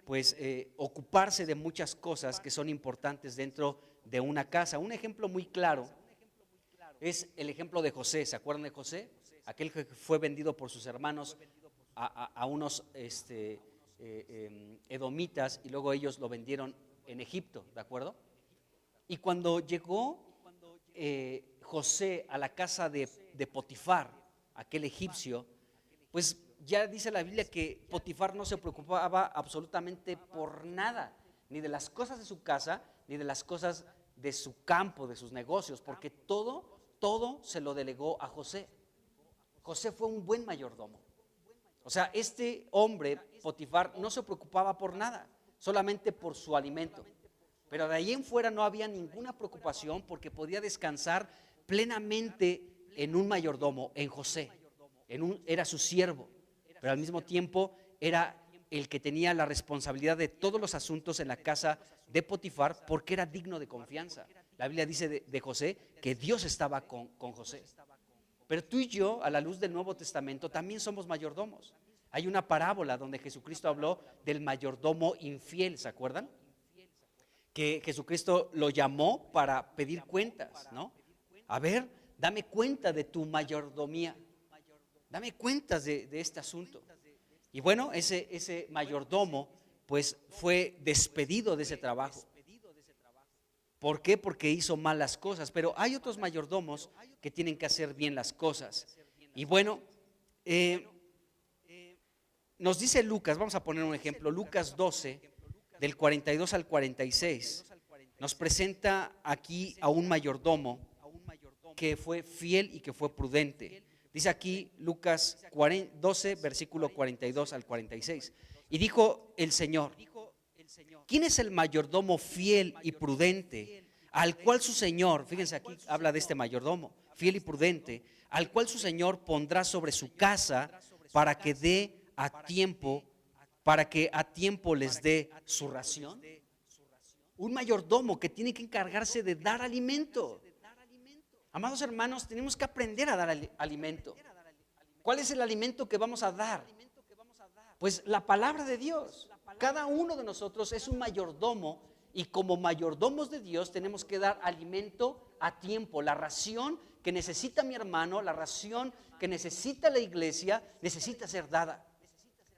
pues ocuparse de muchas cosas que son importantes dentro de una casa. Un ejemplo muy claro es el ejemplo de José. ¿Se acuerdan de José? Aquel que fue vendido por sus hermanos a unos edomitas y luego ellos lo vendieron en Egipto, ¿de acuerdo? Y cuando llegó José a la casa de Potifar, aquel egipcio, pues ya dice la Biblia que Potifar no se preocupaba absolutamente por nada, ni de las cosas de su casa, ni de las cosas de su campo, de sus negocios, porque todo se lo delegó a José. José fue un buen mayordomo. O sea, este hombre, Potifar, no se preocupaba por nada, solamente por su alimento. Pero de ahí en fuera no había ninguna preocupación porque podía descansar plenamente en un mayordomo, en José. Era su siervo, pero al mismo tiempo era el que tenía la responsabilidad de todos los asuntos en la casa de Potifar porque era digno de confianza. La Biblia dice de José que Dios estaba con José. Pero tú y yo, a la luz del Nuevo Testamento, también somos mayordomos. Hay una parábola donde Jesucristo habló del mayordomo infiel, ¿se acuerdan? Que Jesucristo lo llamó para pedir cuentas, ¿no? A ver, dame cuenta de tu mayordomía, dame cuentas de este asunto. Y bueno, ese mayordomo pues fue despedido de ese trabajo. ¿Por qué? Porque hizo mal las cosas. Pero hay otros mayordomos que tienen que hacer bien las cosas. Y bueno, nos dice Lucas, vamos a poner un ejemplo, Lucas 12, del 42 al 46, nos presenta aquí a un mayordomo que fue fiel y que fue prudente. Dice aquí Lucas 12, versículo 42 al 46. Y dijo el Señor: ¿quién es el mayordomo fiel y prudente, al cual su Señor, fíjense aquí habla de este mayordomo, fiel y prudente, al cual su Señor pondrá sobre su casa para que a tiempo les dé su ración? Un mayordomo que tiene que encargarse de dar alimento. Amados hermanos, tenemos que aprender a dar alimento. ¿Cuál es el alimento que vamos a dar? Pues la palabra de Dios. Cada uno de nosotros es un mayordomo y como mayordomos de Dios tenemos que dar alimento a tiempo. La ración que necesita mi hermano, la ración que necesita la iglesia, necesita ser dada.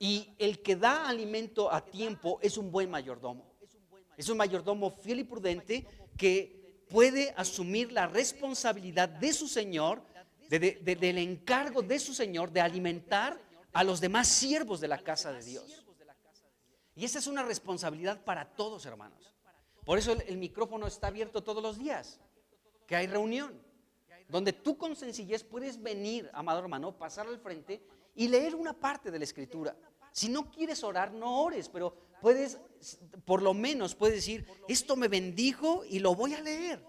Y el que da alimento a tiempo es un buen mayordomo. Es un mayordomo fiel y prudente que puede asumir la responsabilidad de su Señor, del encargo de su Señor de alimentar a los demás siervos de la casa de Dios. Y esa es una responsabilidad para todos, hermanos. Por eso el micrófono está abierto todos los días, que hay reunión, donde tú con sencillez puedes venir, amado hermano, pasar al frente y leer una parte de la Escritura. Si no quieres orar, no ores, pero puedes, por lo menos puedes decir, esto me bendijo y lo voy a leer.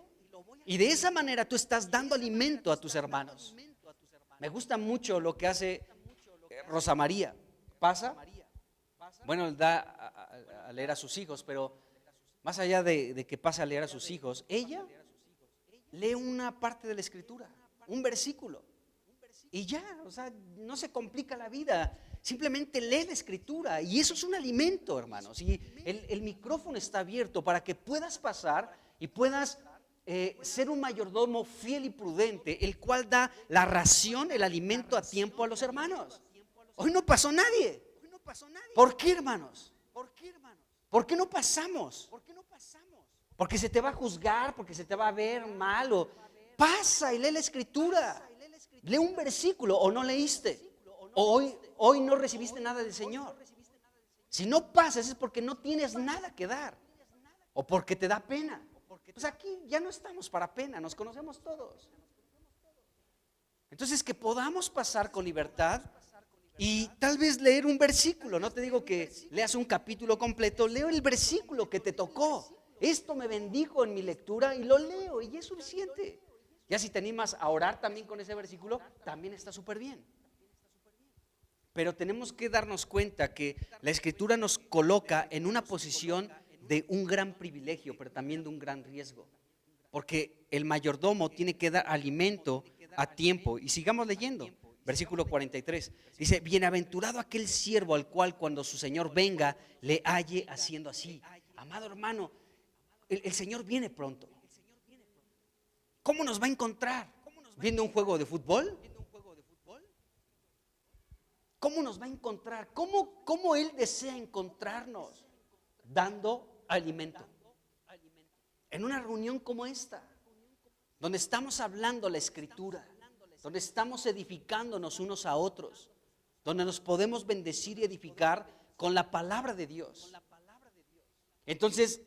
Y de esa manera tú estás dando alimento a tus hermanos. Me gusta mucho lo que hace Rosa María. Pasa, bueno, da a leer a sus hijos, pero más allá de que pase a leer a sus hijos, ella lee una parte de la Escritura, un versículo. Y ya, o sea, no se complica la vida. Simplemente lee la Escritura y eso es un alimento, hermanos. Y el micrófono está abierto para que puedas pasar y puedas ser un mayordomo fiel y prudente, el cual da la ración, el alimento a tiempo a los hermanos. Hoy no pasó nadie. ¿Por qué, hermanos? ¿Por qué no pasamos? Porque se te va a juzgar, porque se te va a ver mal. O pasa y lee la Escritura. Lee un versículo o no leíste. O hoy no recibiste nada del Señor. Si no pasas es porque no tienes nada que dar. O porque te da pena. Pues aquí ya no estamos para pena, nos conocemos todos. Entonces que podamos pasar con libertad y tal vez leer un versículo. No te digo que leas un capítulo completo, leo el versículo que te tocó. Esto me bendijo en mi lectura y lo leo y es suficiente. Ya si te animas a orar también con ese versículo, también está súper bien. Pero tenemos que darnos cuenta que la Escritura nos coloca en una posición de un gran privilegio, pero también de un gran riesgo. Porque el mayordomo tiene que dar alimento a tiempo. Y sigamos leyendo, versículo 43. Dice, bienaventurado aquel siervo al cual cuando su Señor venga, le halle haciendo así. Amado hermano, el Señor viene pronto. ¿Cómo nos va a encontrar? ¿Viendo un juego de fútbol? ¿Cómo nos va a encontrar? ¿Cómo Él desea encontrarnos? Dando alimento. En una reunión como esta, donde estamos hablando la Escritura, donde estamos edificándonos unos a otros, donde nos podemos bendecir y edificar con la palabra de Dios. Entonces,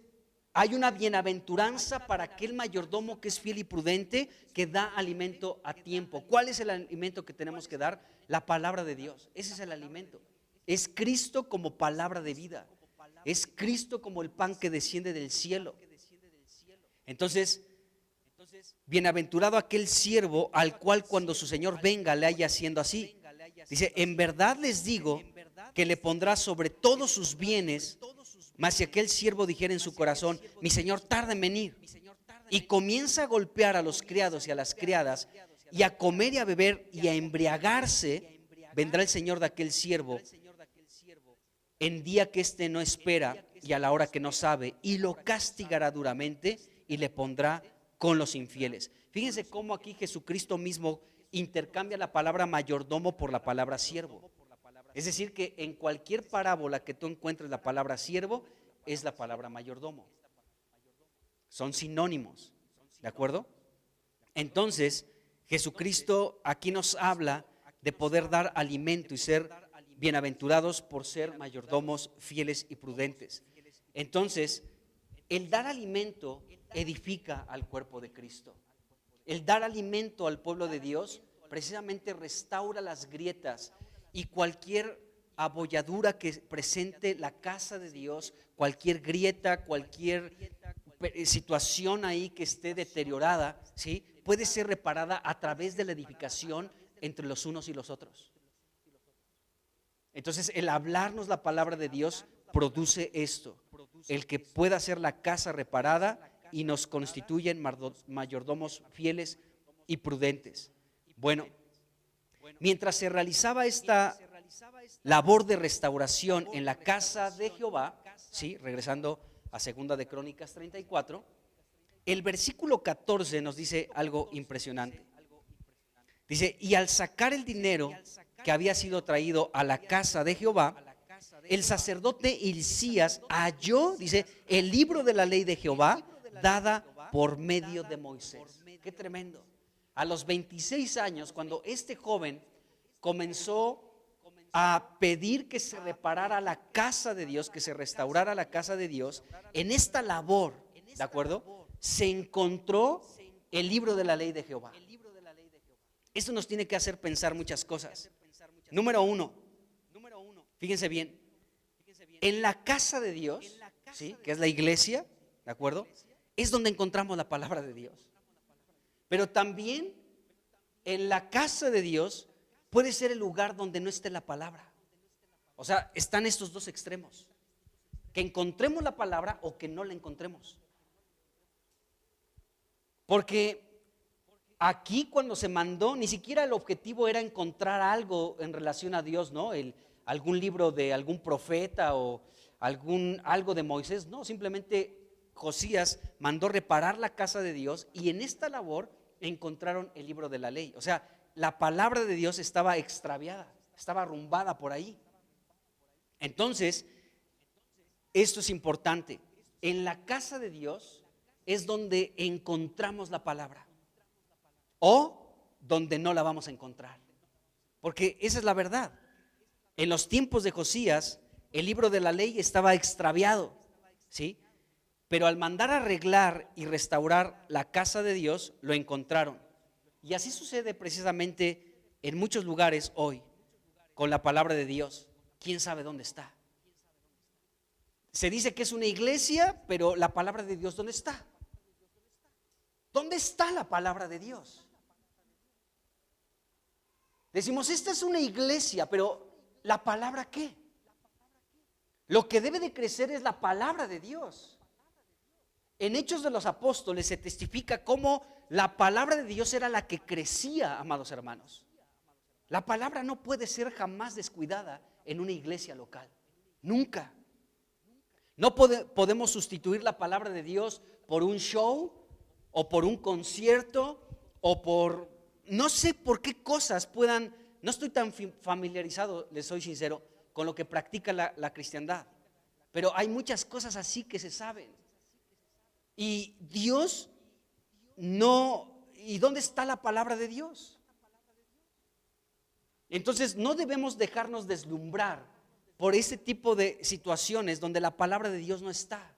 hay una bienaventuranza para aquel mayordomo que es fiel y prudente, que da alimento a tiempo. ¿Cuál es el alimento que tenemos que dar? La palabra de Dios. Ese es el alimento. Es Cristo como palabra de vida. Es Cristo como el pan que desciende del cielo. Entonces, bienaventurado aquel siervo al cual cuando su Señor venga le haya haciendo así. Dice, en verdad les digo que le pondrá sobre todos sus bienes. Mas si aquel siervo dijera en su corazón, mi señor tarda en venir, y comienza a golpear a los criados y a las criadas, y a comer y a beber y a embriagarse, vendrá el señor de aquel siervo en día que éste no espera y a la hora que no sabe, y lo castigará duramente y le pondrá con los infieles. Fíjense cómo aquí Jesucristo mismo intercambia la palabra mayordomo por la palabra siervo. Es decir, que en cualquier parábola que tú encuentres la palabra siervo, es la palabra mayordomo. Son sinónimos, ¿de acuerdo? Entonces, Jesucristo aquí nos habla de poder dar alimento y ser bienaventurados por ser mayordomos fieles y prudentes. Entonces, el dar alimento edifica al cuerpo de Cristo. El dar alimento al pueblo de Dios precisamente restaura las grietas y cualquier abolladura que presente la casa de Dios, cualquier grieta, cualquier situación ahí que esté deteriorada, ¿sí?, puede ser reparada a través de la edificación entre los unos y los otros. Entonces, el hablarnos la palabra de Dios produce esto, el que pueda ser la casa reparada y nos constituyen mayordomos fieles y prudentes. Bueno, mientras se realizaba esta labor de restauración en la casa de Jehová, ¿sí?, regresando a 2 de Crónicas 34, el versículo 14 nos dice algo impresionante. Dice, y al sacar el dinero que había sido traído a la casa de Jehová, el sacerdote Hilcías halló, dice, el libro de la ley de Jehová dada por medio de Moisés. Qué tremendo. A los 26 años, cuando este joven comenzó a pedir que se reparara la casa de Dios, que se restaurara la casa de Dios, en esta labor, ¿de acuerdo?, se encontró el libro de la ley de Jehová. Esto nos tiene que hacer pensar muchas cosas. Número uno, fíjense bien, en la casa de Dios, ¿sí?, que es la iglesia, ¿de acuerdo?, es donde encontramos la palabra de Dios. Pero también en la casa de Dios puede ser el lugar donde no esté la palabra. O sea, están estos dos extremos, que encontremos la palabra o que no la encontremos. Porque aquí cuando se mandó, ni siquiera el objetivo era encontrar algo en relación a Dios, ¿no? Algún libro de algún profeta o algo de Moisés, no, simplemente Josías mandó reparar la casa de Dios y en esta labor encontraron el libro de la ley. O sea, la palabra de Dios estaba extraviada, estaba arrumbada por ahí. Entonces, esto es importante. En la casa de Dios es donde encontramos la palabra o donde no la vamos a encontrar. Porque esa es la verdad. En los tiempos de Josías, el libro de la ley estaba extraviado, ¿sí? Pero al mandar a arreglar y restaurar la casa de Dios, lo encontraron. Y así sucede precisamente en muchos lugares hoy con la palabra de Dios. ¿Quién sabe dónde está? Se dice que es una iglesia, pero la palabra de Dios, ¿dónde está? ¿Dónde está la palabra de Dios? Decimos, esta es una iglesia, pero ¿la palabra qué? Lo que debe de crecer es la palabra de Dios. En Hechos de los Apóstoles se testifica cómo la palabra de Dios era la que crecía, amados hermanos. La palabra no puede ser jamás descuidada en una iglesia local, nunca. No podemos sustituir la palabra de Dios por un show o por un concierto o por, no sé por qué cosas puedan, no estoy tan familiarizado, les soy sincero, con lo que practica la cristiandad, pero hay muchas cosas así que se saben. Y Dios no, ¿y dónde está la palabra de Dios? Entonces no debemos dejarnos deslumbrar por ese tipo de situaciones donde la palabra de Dios no está.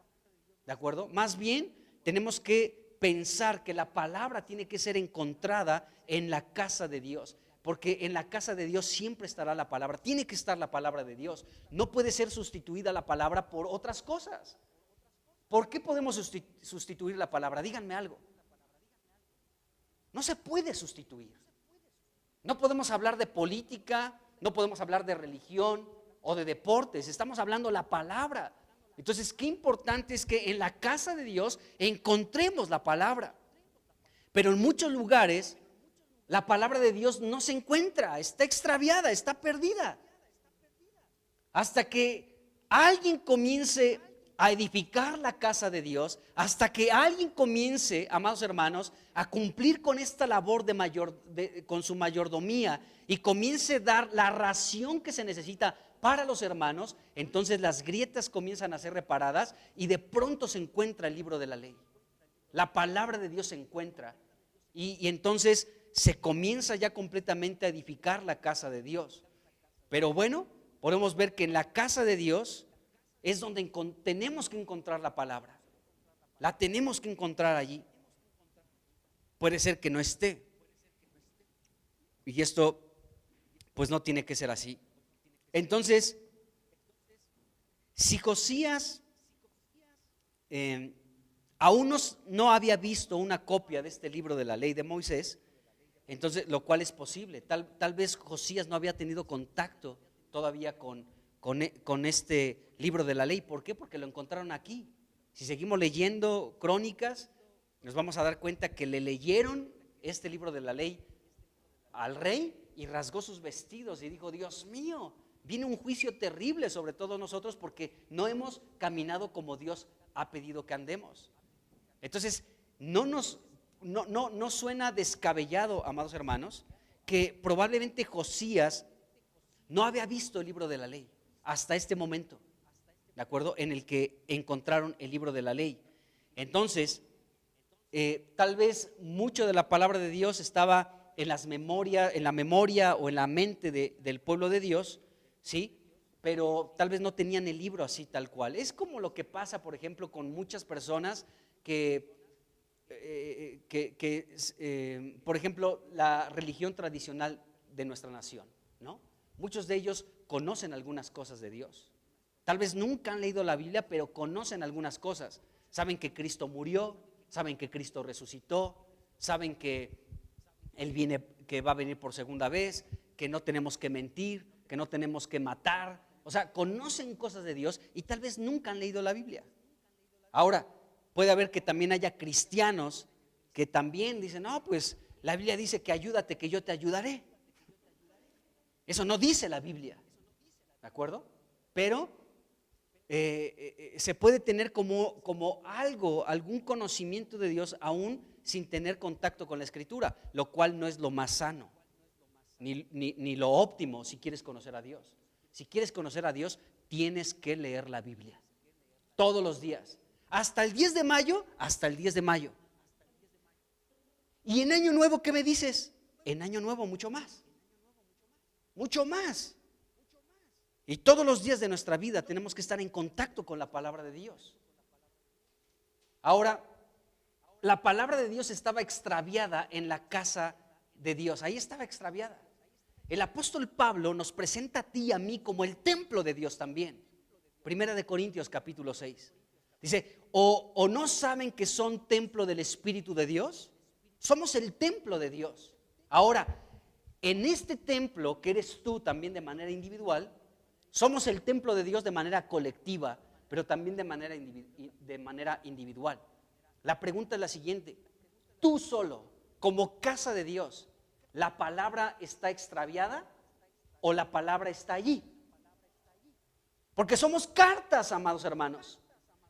¿De acuerdo? Más bien tenemos que pensar que la palabra tiene que ser encontrada en la casa de Dios, porque en la casa de Dios siempre estará la palabra, tiene que estar la palabra de Dios. No puede ser sustituida la palabra por otras cosas. ¿Por qué podemos sustituir la palabra? Díganme algo. No se puede sustituir. No podemos hablar de política, no podemos hablar de religión o de deportes, estamos hablando la palabra. Entonces, qué importante es que en la casa de Dios encontremos la palabra. Pero en muchos lugares la palabra de Dios no se encuentra, está extraviada, está perdida. Hasta que alguien comience a edificar la casa de Dios, hasta que alguien comience, amados hermanos, a cumplir con esta labor con su mayordomía y comience a dar la ración que se necesita para los hermanos, entonces las grietas comienzan a ser reparadas y de pronto se encuentra el libro de la ley. La palabra de Dios se encuentra y entonces se comienza ya completamente a edificar la casa de Dios. Pero bueno, podemos ver que en la casa de Dios es donde tenemos que encontrar la palabra. La tenemos que encontrar allí. Puede ser que no esté. Y esto pues no tiene que ser así. Entonces, si Josías aún no había visto una copia de este libro de la ley de Moisés, entonces, lo cual es posible. Tal vez Josías no había tenido contacto todavía con este libro de la ley. ¿Por qué? Porque lo encontraron aquí. Si seguimos leyendo Crónicas, nos vamos a dar cuenta que le leyeron este libro de la ley al rey y rasgó sus vestidos y dijo: Dios mío, viene un juicio terrible sobre todos nosotros porque no hemos caminado como Dios ha pedido que andemos. Entonces, no suena descabellado, amados hermanos, que probablemente Josías no había visto el libro de la ley hasta este momento, ¿de acuerdo? En el que encontraron el libro de la ley. Entonces, tal vez mucho de la palabra de Dios estaba en la memoria o en la mente del pueblo de Dios, ¿sí? Pero tal vez no tenían el libro así tal cual. Es como lo que pasa, por ejemplo, con muchas personas por ejemplo, la religión tradicional de nuestra nación, ¿no? Muchos de ellos conocen algunas cosas de Dios. Tal vez nunca han leído la Biblia, pero conocen algunas cosas. Saben que Cristo murió, saben que Cristo resucitó, saben que Él que va a venir por segunda vez, que no tenemos que mentir, que no tenemos que matar. O sea, conocen cosas de Dios y tal vez nunca han leído la Biblia. Ahora, puede haber que también haya cristianos que también dicen: no, pues la Biblia dice que ayúdate, que yo te ayudaré. Eso no dice la Biblia, ¿de acuerdo? Pero se puede tener como algún conocimiento de Dios aún sin tener contacto con la Escritura, lo cual no es lo más sano, ni lo óptimo si quieres conocer a Dios. Si quieres conocer a Dios, tienes que leer la Biblia todos los días. Hasta el 10 de mayo, hasta el 10 de mayo. Y en Año Nuevo, ¿qué me dices? En Año Nuevo mucho más. Mucho más. Y todos los días de nuestra vida tenemos que estar en contacto con la palabra de Dios. Ahora, la palabra de Dios estaba extraviada en la casa de Dios. Ahí estaba extraviada. El apóstol Pablo nos presenta a ti y a mí como el templo de Dios también. Primera de Corintios capítulo 6. Dice: ¿O no saben que son templo del Espíritu de Dios? Somos el templo de Dios. Ahora, en este templo que eres tú también de manera individual, somos el templo de Dios de manera colectiva, pero también de manera individual. La pregunta es la siguiente: tú solo, como casa de Dios, ¿la palabra está extraviada o la palabra está allí? Porque somos cartas, amados hermanos,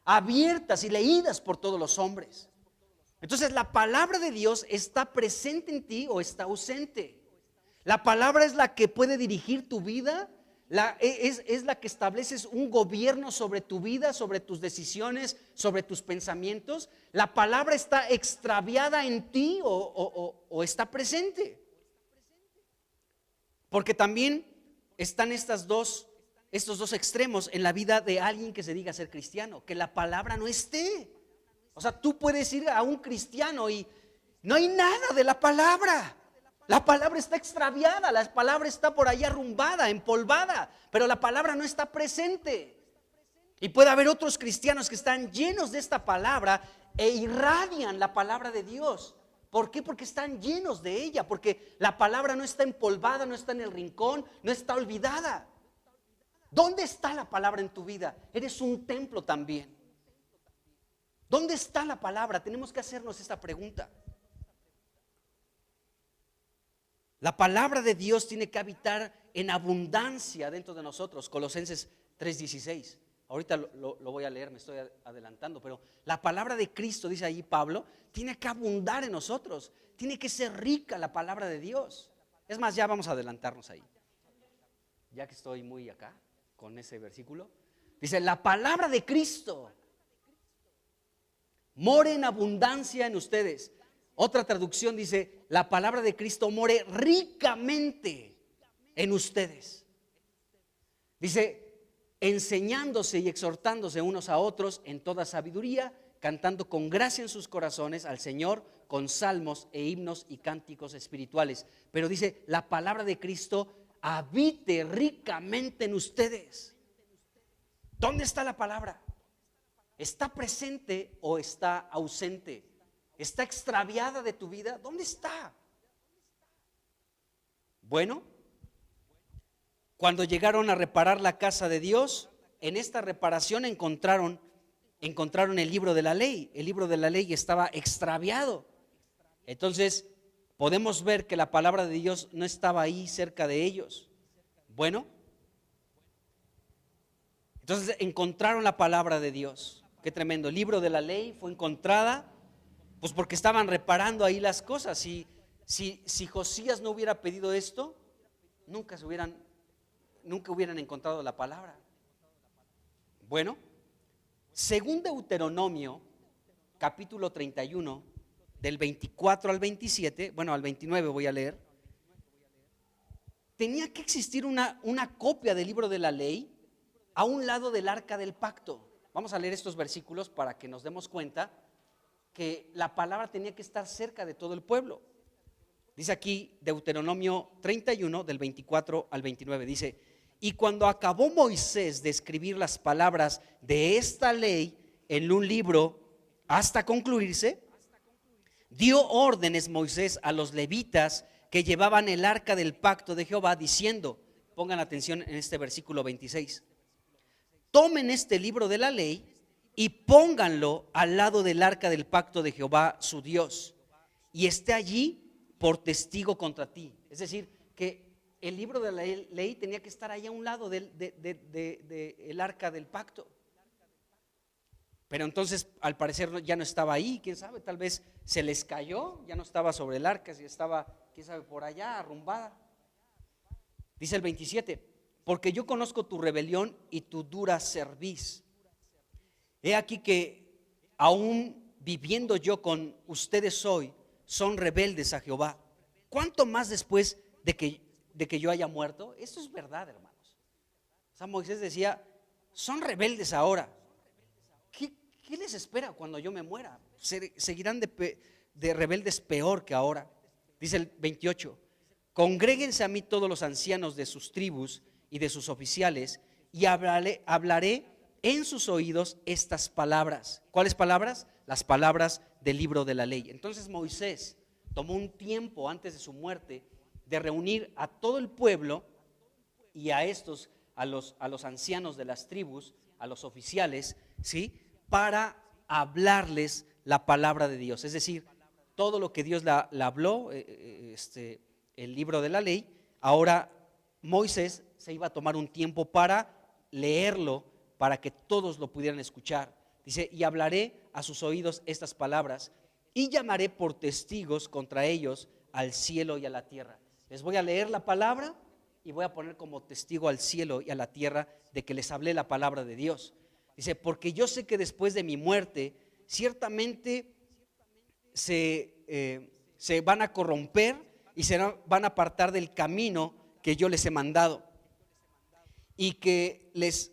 abiertas y leídas por todos los hombres. Entonces, ¿la palabra de Dios está presente en ti o está ausente? La palabra es la que puede dirigir tu vida, es la que estableces un gobierno sobre tu vida, sobre tus decisiones, sobre tus pensamientos. ¿La palabra está extraviada en ti o está presente? Porque también están estas dos estos dos extremos en la vida de alguien que se diga ser cristiano, que la palabra no esté. O sea, tú puedes ir a un cristiano y no hay nada de la palabra. La palabra está extraviada, la palabra está por ahí arrumbada, empolvada, pero la palabra no está presente. Y puede haber otros cristianos que están llenos de esta palabra e irradian la palabra de Dios. ¿Por qué? Porque están llenos de ella, porque la palabra no está empolvada, no está en el rincón, no está olvidada. ¿Dónde está la palabra en tu vida? Eres un templo también. ¿Dónde está la palabra? Tenemos que hacernos esta pregunta. La palabra de Dios tiene que habitar en abundancia dentro de nosotros. Colosenses 3:16. Ahorita lo voy a leer, me estoy adelantando, pero la palabra de Cristo, dice ahí Pablo, tiene que abundar en nosotros. Tiene que ser rica la palabra de Dios. Es más, ya vamos a adelantarnos ahí. Ya que estoy muy acá con ese versículo. Dice, la palabra de Cristo more en abundancia en ustedes. Otra traducción dice, la palabra de Cristo more ricamente en ustedes. Dice, enseñándose y exhortándose unos a otros en toda sabiduría, cantando con gracia en sus corazones al Señor con salmos e himnos y cánticos espirituales. Pero dice, la palabra de Cristo habite ricamente en ustedes. ¿Dónde está la palabra? ¿Está presente o está ausente? ¿Está extraviada de tu vida? ¿Dónde está? Bueno, cuando llegaron a reparar la casa de Dios, en esta reparación encontraron el libro de la ley. El libro de la ley estaba extraviado. Entonces, podemos ver que la palabra de Dios no estaba ahí cerca de ellos. Bueno, entonces encontraron la palabra de Dios. Qué tremendo. El libro de la ley fue encontrada, pues porque estaban reparando ahí las cosas. Si Josías no hubiera pedido esto, nunca hubieran encontrado la palabra. Bueno, según Deuteronomio, capítulo 31, del 24 al 27, bueno, al 29 voy a leer, tenía que existir una copia del libro de la ley a un lado del arca del pacto. Vamos a leer estos versículos para que nos demos cuenta que la palabra tenía que estar cerca de todo el pueblo. Dice aquí Deuteronomio 31 del 24 al 29, dice, y cuando acabó Moisés de escribir las palabras de esta ley en un libro hasta concluirse, dio órdenes Moisés a los levitas que llevaban el arca del pacto de Jehová, diciendo, pongan atención en este versículo 26, tomen este libro de la ley y pónganlo al lado del arca del pacto de Jehová su Dios, y esté allí por testigo contra ti. Es decir, que el libro de la ley tenía que estar ahí a un lado del arca del pacto. Pero entonces al parecer ya no estaba ahí, quién sabe, tal vez se les cayó, ya no estaba sobre el arca, si estaba, quién sabe, por allá arrumbada. Dice el 27, porque yo conozco tu rebelión y tu dura cerviz. He aquí que aún viviendo yo con ustedes hoy, son rebeldes a Jehová. ¿Cuánto más después de que yo haya muerto? Esto es verdad, hermanos. O sea, Moisés decía, son rebeldes ahora. ¿Qué les espera cuando yo me muera? Seguirán de rebeldes peor que ahora. Dice el 28, congréguense a mí todos los ancianos de sus tribus y de sus oficiales, y hablaré en sus oídos estas palabras. ¿Cuáles palabras? Las palabras del libro de la ley. Entonces Moisés tomó un tiempo antes de su muerte de reunir a todo el pueblo y a los ancianos de las tribus, a los oficiales, ¿sí? Para hablarles la palabra de Dios. Es decir, todo lo que Dios le habló, el libro de la ley, ahora Moisés se iba a tomar un tiempo para leerlo, para que todos lo pudieran escuchar. Dice, y hablaré a sus oídos estas palabras, y llamaré por testigos contra ellos al cielo y a la tierra. Les voy a leer la palabra y voy a poner como testigo al cielo y a la tierra de que les hablé la palabra de Dios. Dice, porque yo sé que después de mi muerte, ciertamente se van a corromper y van a apartar del camino que yo les he mandado. y que les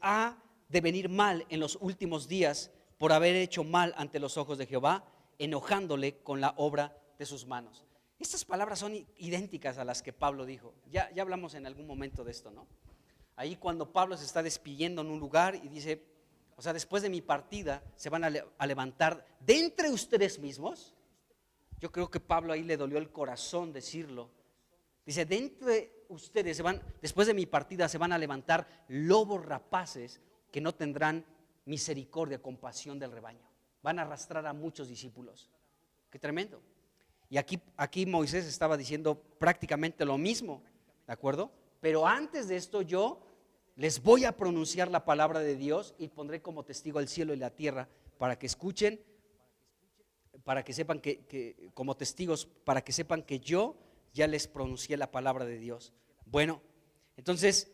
ha de venir mal en los últimos días por haber hecho mal ante los ojos de Jehová, enojándole con la obra de sus manos. Estas palabras son idénticas a las que Pablo dijo. Ya hablamos en algún momento de esto, ¿no? Ahí cuando Pablo se está despidiendo en un lugar y dice, o sea, después de mi partida se van a levantar de entre ustedes mismos. Yo creo que Pablo ahí le dolió el corazón decirlo. Dice, de entre ustedes después de mi partida se van a levantar lobos rapaces que no tendrán misericordia, compasión del rebaño. Van a arrastrar a muchos discípulos. Qué tremendo. Y aquí Moisés estaba diciendo prácticamente lo mismo, ¿de acuerdo? Pero antes de esto yo les voy a pronunciar la palabra de Dios y pondré como testigo al cielo y la tierra para que escuchen, para que sepan que como testigos, para que sepan que yo ya les pronuncié la palabra de Dios. Bueno, entonces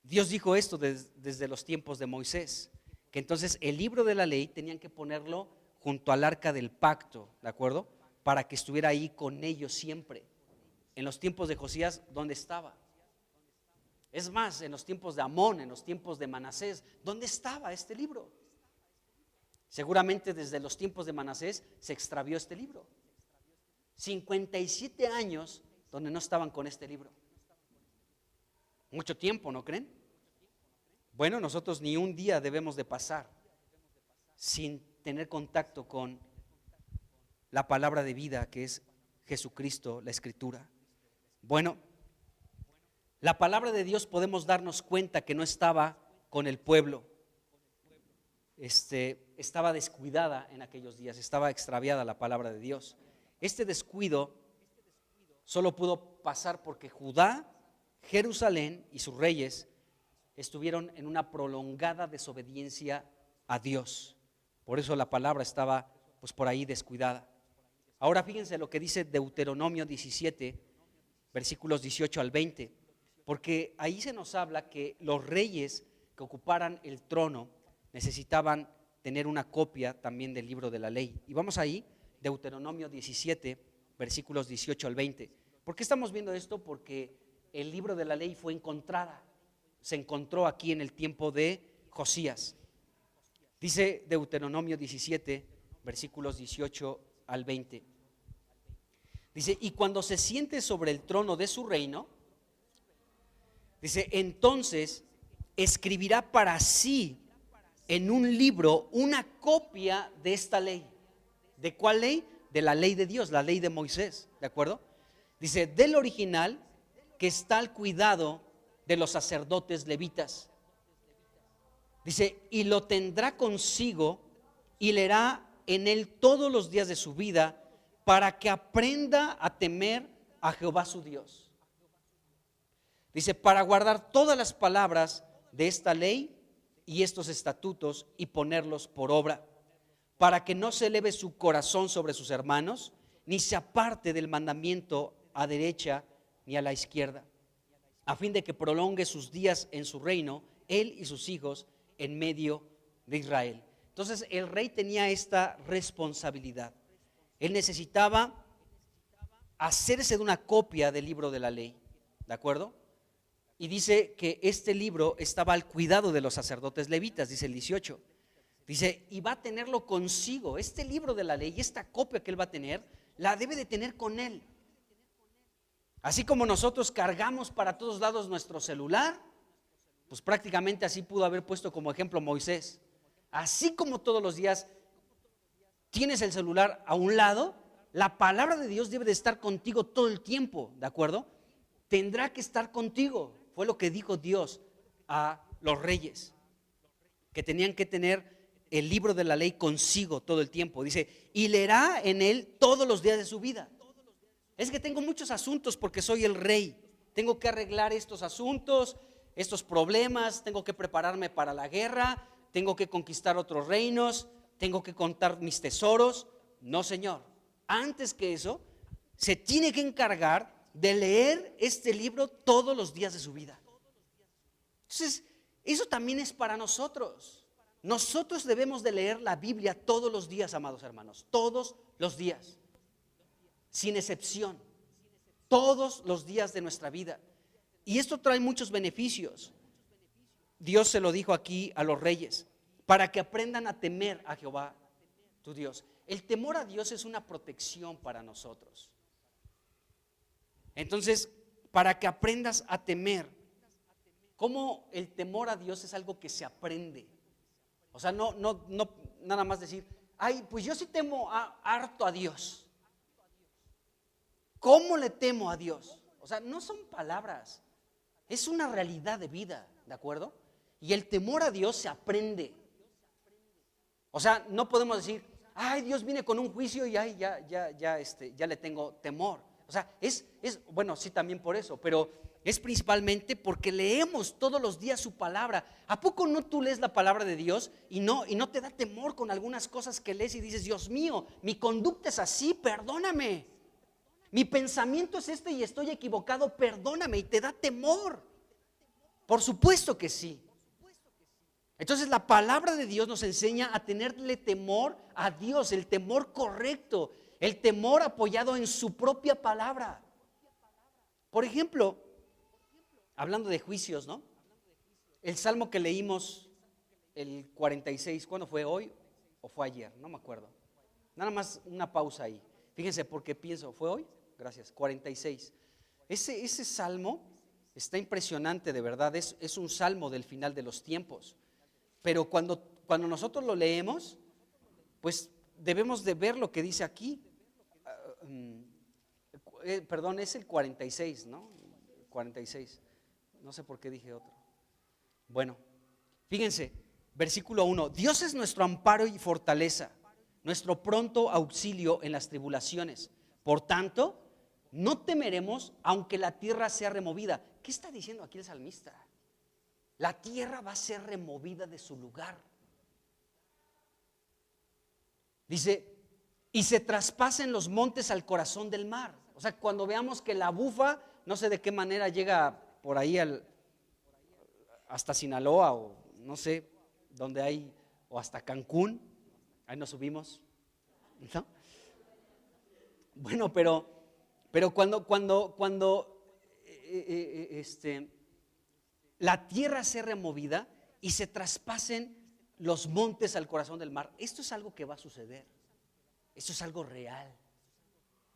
Dios dijo esto desde los tiempos de Moisés, que entonces el libro de la ley tenían que ponerlo junto al arca del pacto, ¿de acuerdo? Para que estuviera ahí con ellos siempre. En los tiempos de Josías, ¿dónde estaba? Es más, en los tiempos de Amón, en los tiempos de Manasés, ¿dónde estaba este libro? Seguramente desde los tiempos de Manasés se extravió este libro. 57 años donde no estaban con este libro. Mucho tiempo, ¿no creen? Bueno, nosotros ni un día debemos de pasar sin tener contacto con la palabra de vida que es Jesucristo, la Escritura. Bueno, la palabra de Dios podemos darnos cuenta que no estaba con el pueblo. Estaba descuidada en aquellos días, estaba extraviada la palabra de Dios. Este descuido solo pudo pasar porque Judá, Jerusalén y sus reyes estuvieron en una prolongada desobediencia a Dios. Por eso la palabra estaba pues por ahí descuidada. Ahora fíjense lo que dice Deuteronomio 17, versículos 18 al 20, porque ahí se nos habla que los reyes que ocuparan el trono necesitaban tener una copia también del libro de la ley. Y vamos ahí, Deuteronomio 17, versículos 18 al 20. ¿Por qué estamos viendo esto? Porque el libro de la ley fue encontrada, se encontró aquí en el tiempo de Josías. Dice Deuteronomio 17, versículos 18 al 20. Dice, y cuando se siente sobre el trono de su reino, dice, entonces escribirá para sí en un libro una copia de esta ley. ¿De cuál ley? De la ley de Dios, la ley de Moisés, ¿de acuerdo? Dice, del original que está al cuidado de los sacerdotes levitas. Dice, y lo tendrá consigo y leerá en él todos los días de su vida para que aprenda a temer a Jehová su Dios. Dice, para guardar todas las palabras de esta ley y estos estatutos y ponerlos por obra, para que no se eleve su corazón sobre sus hermanos, ni se aparte del mandamiento a derecha ni a la izquierda, a fin de que prolongue sus días en su reino, él y sus hijos en medio de Israel. Entonces el rey tenía esta responsabilidad. Él necesitaba hacerse de una copia del libro de la ley, ¿de acuerdo? Y dice que este libro estaba al cuidado de los sacerdotes levitas, dice el 18. Dice, y va a tenerlo consigo. Este libro de la ley, esta copia que él va a tener, la debe de tener con él. Así como nosotros cargamos para todos lados nuestro celular, pues prácticamente así pudo haber puesto como ejemplo Moisés. Así como todos los días tienes el celular a un lado, la palabra de Dios debe de estar contigo todo el tiempo, ¿de acuerdo? Tendrá que estar contigo. Fue lo que dijo Dios a los reyes, que tenían que tener el libro de la ley consigo todo el tiempo. Dice, y leerá en él todos los días de su vida. Es que tengo muchos asuntos porque soy el rey. Tengo que arreglar estos asuntos, estos problemas, tengo que prepararme para la guerra, tengo que conquistar otros reinos, tengo que contar mis tesoros. No, Señor. Antes que eso, se tiene que encargar de leer este libro todos los días de su vida. Entonces, eso también es para nosotros. Nosotros debemos de leer la Biblia todos los días, amados hermanos, todos los días, sin excepción, todos los días de nuestra vida.
Y esto trae muchos beneficios. Dios se lo dijo aquí a los reyes, para que aprendan a temer a Jehová, tu Dios. El temor a Dios es una protección para nosotros. Entonces, para que aprendas a temer, como el temor a Dios es algo que se aprende. O sea, no nada más decir, ay, pues yo sí temo harto a Dios. ¿Cómo le temo a Dios? O sea, no son palabras, es una realidad de vida, ¿de acuerdo? Y el temor a Dios se aprende. O sea, no podemos decir, ay, Dios viene con un juicio y ay, ya le tengo temor. O sea, bueno, sí, también por eso, pero es principalmente porque leemos todos los días su palabra. ¿A poco no tú lees la palabra de Dios y no te da temor con algunas cosas que lees y dices, Dios mío, mi conducta es así, perdóname? Mi pensamiento es este y estoy equivocado, perdóname, y te da temor. Por supuesto que sí. Entonces la palabra de Dios nos enseña a tenerle temor a Dios, el temor correcto, el temor apoyado en su propia palabra. Por ejemplo, hablando de juicios, ¿no? El salmo que leímos, el 46, ¿cuándo fue? ¿Hoy o fue ayer? No me acuerdo. Nada más una pausa ahí. Fíjense porque pienso, ¿fue hoy? Gracias, 46. Ese salmo está impresionante, de verdad, es un salmo del final de los tiempos. Pero cuando nosotros lo leemos, pues debemos de ver lo que dice aquí. Perdón, es el 46, ¿no? 46. No sé por qué dije otro. Bueno, fíjense, versículo 1. Dios es nuestro amparo y fortaleza, nuestro pronto auxilio en las tribulaciones. Por tanto, no temeremos aunque la tierra sea removida. ¿Qué está diciendo aquí el salmista? La tierra va a ser removida de su lugar. Dice, y se traspasen los montes al corazón del mar. O sea, cuando veamos que la bufa, no sé de qué manera llega por ahí hasta Sinaloa o no sé dónde hay, o hasta Cancún, ahí nos subimos, ¿no? Bueno, pero cuando la tierra sea removida y se traspasen los montes al corazón del mar, esto es algo que va a suceder, esto es algo real.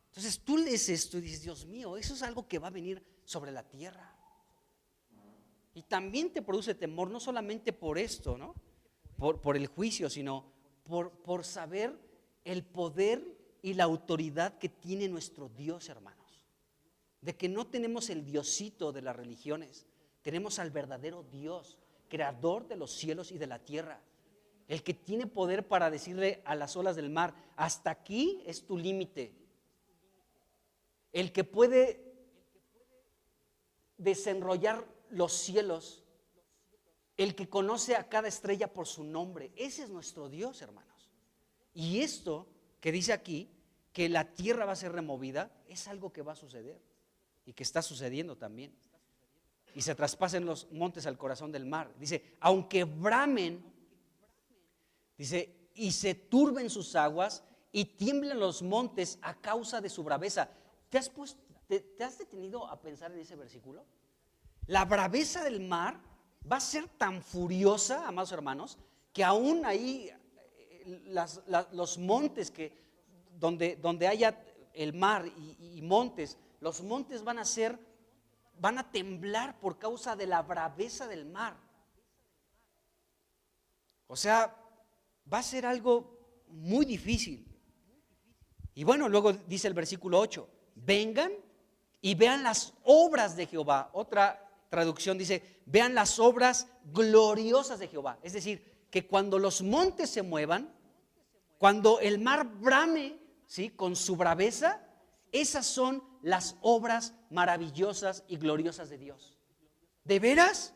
Entonces tú lees esto y dices, Dios mío, eso es algo que va a venir sobre la tierra. Y también te produce temor, no solamente por esto, ¿no? Por el juicio, sino por saber el poder y la autoridad que tiene nuestro Dios, hermanos. De que no tenemos el diosito de las religiones, tenemos al verdadero Dios, creador de los cielos y de la tierra. El que tiene poder para decirle a las olas del mar, hasta aquí es tu límite. El que puede desenrollar los cielos, el que conoce a cada estrella por su nombre. Ese es nuestro Dios, hermanos. Y esto que dice aquí, que la tierra va a ser removida, es algo que va a suceder y que está sucediendo también. Y se traspasen los montes al corazón del mar. Dice, aunque bramen, dice, y se turben sus aguas y tiemblen los montes a causa de su braveza. ¿Te has detenido a pensar en ese versículo? La braveza del mar va a ser tan furiosa, amados hermanos, que aún ahí los montes donde haya el mar y montes, los montes van a temblar por causa de la braveza del mar. O sea, va a ser algo muy difícil. Y bueno, luego dice el versículo 8, vengan y vean las obras de Jehová. Otra traducción dice, vean las obras gloriosas de Jehová. Es decir, que cuando los montes se muevan, cuando el mar brame, ¿sí?, con su braveza, esas son las obras maravillosas y gloriosas de Dios. ¿De veras?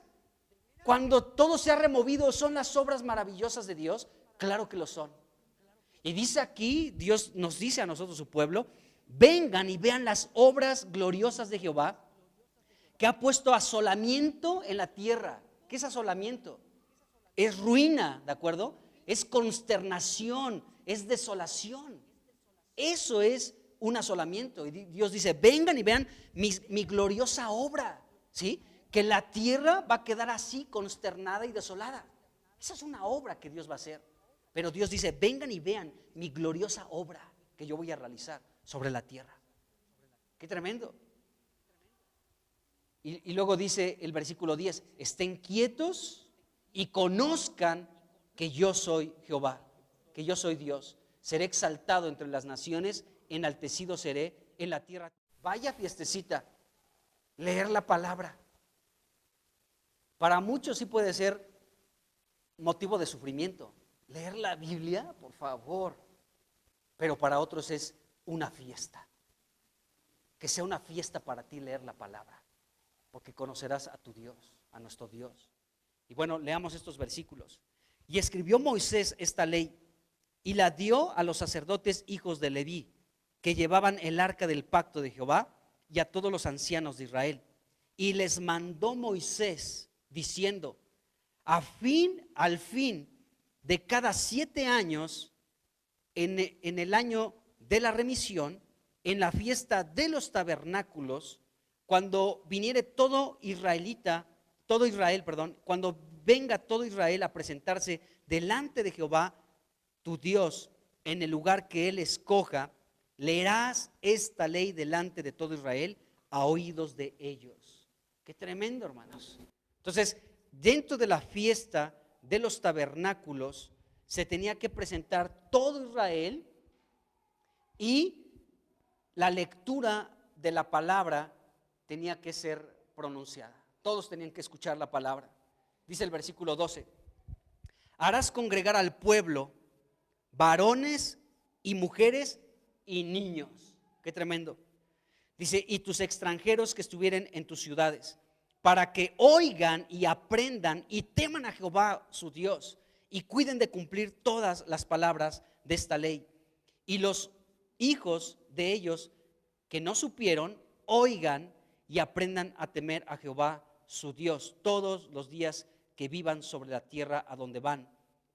Cuando todo se ha removido, ¿son las obras maravillosas de Dios? Claro que lo son. Y dice aquí, Dios nos dice a nosotros, su pueblo, vengan y vean las obras gloriosas de Jehová, que ha puesto asolamiento en la tierra. ¿Qué es asolamiento? Es ruina, ¿de acuerdo? Es consternación, es desolación. Eso es un asolamiento. Y Dios dice, vengan y vean mi gloriosa obra, ¿sí? Que la tierra va a quedar así, consternada y desolada. Esa es una obra que Dios va a hacer. Pero Dios dice, vengan y vean mi gloriosa obra que yo voy a realizar sobre la tierra. Qué tremendo. Y luego dice el versículo 10, estén quietos y conozcan que yo soy Jehová, que yo soy Dios. Seré exaltado entre las naciones, enaltecido seré en la tierra. Vaya fiestecita, leer la palabra. Para muchos sí puede ser motivo de sufrimiento. Leer la Biblia, por favor. Pero para otros es una fiesta. Que sea una fiesta para ti leer la palabra. Porque conocerás a tu Dios, a nuestro Dios. Y bueno, leamos estos versículos. Y escribió Moisés esta ley y la dio a los sacerdotes hijos de Leví, que llevaban el arca del pacto de Jehová, y a todos los ancianos de Israel. Y les mandó Moisés diciendo, al fin de cada 7 años, en el año de la remisión, en la fiesta de los tabernáculos, cuando viniere todo Israel, cuando venga todo Israel a presentarse delante de Jehová, tu Dios, en el lugar que Él escoja, leerás esta ley delante de todo Israel a oídos de ellos. Qué tremendo, hermanos. Entonces, dentro de la fiesta de los tabernáculos, se tenía que presentar todo Israel y la lectura de la palabra tenía que ser pronunciada. Todos tenían que escuchar la palabra. Dice el versículo 12, harás congregar al pueblo, varones y mujeres y niños. Qué tremendo. Dice, y tus extranjeros que estuvieren en tus ciudades, para que oigan y aprendan y teman a Jehová su Dios y cuiden de cumplir todas las palabras de esta ley. Y los hijos de ellos que no supieron, oigan y aprendan a temer a Jehová su Dios todos los días que vivan sobre la tierra a donde van,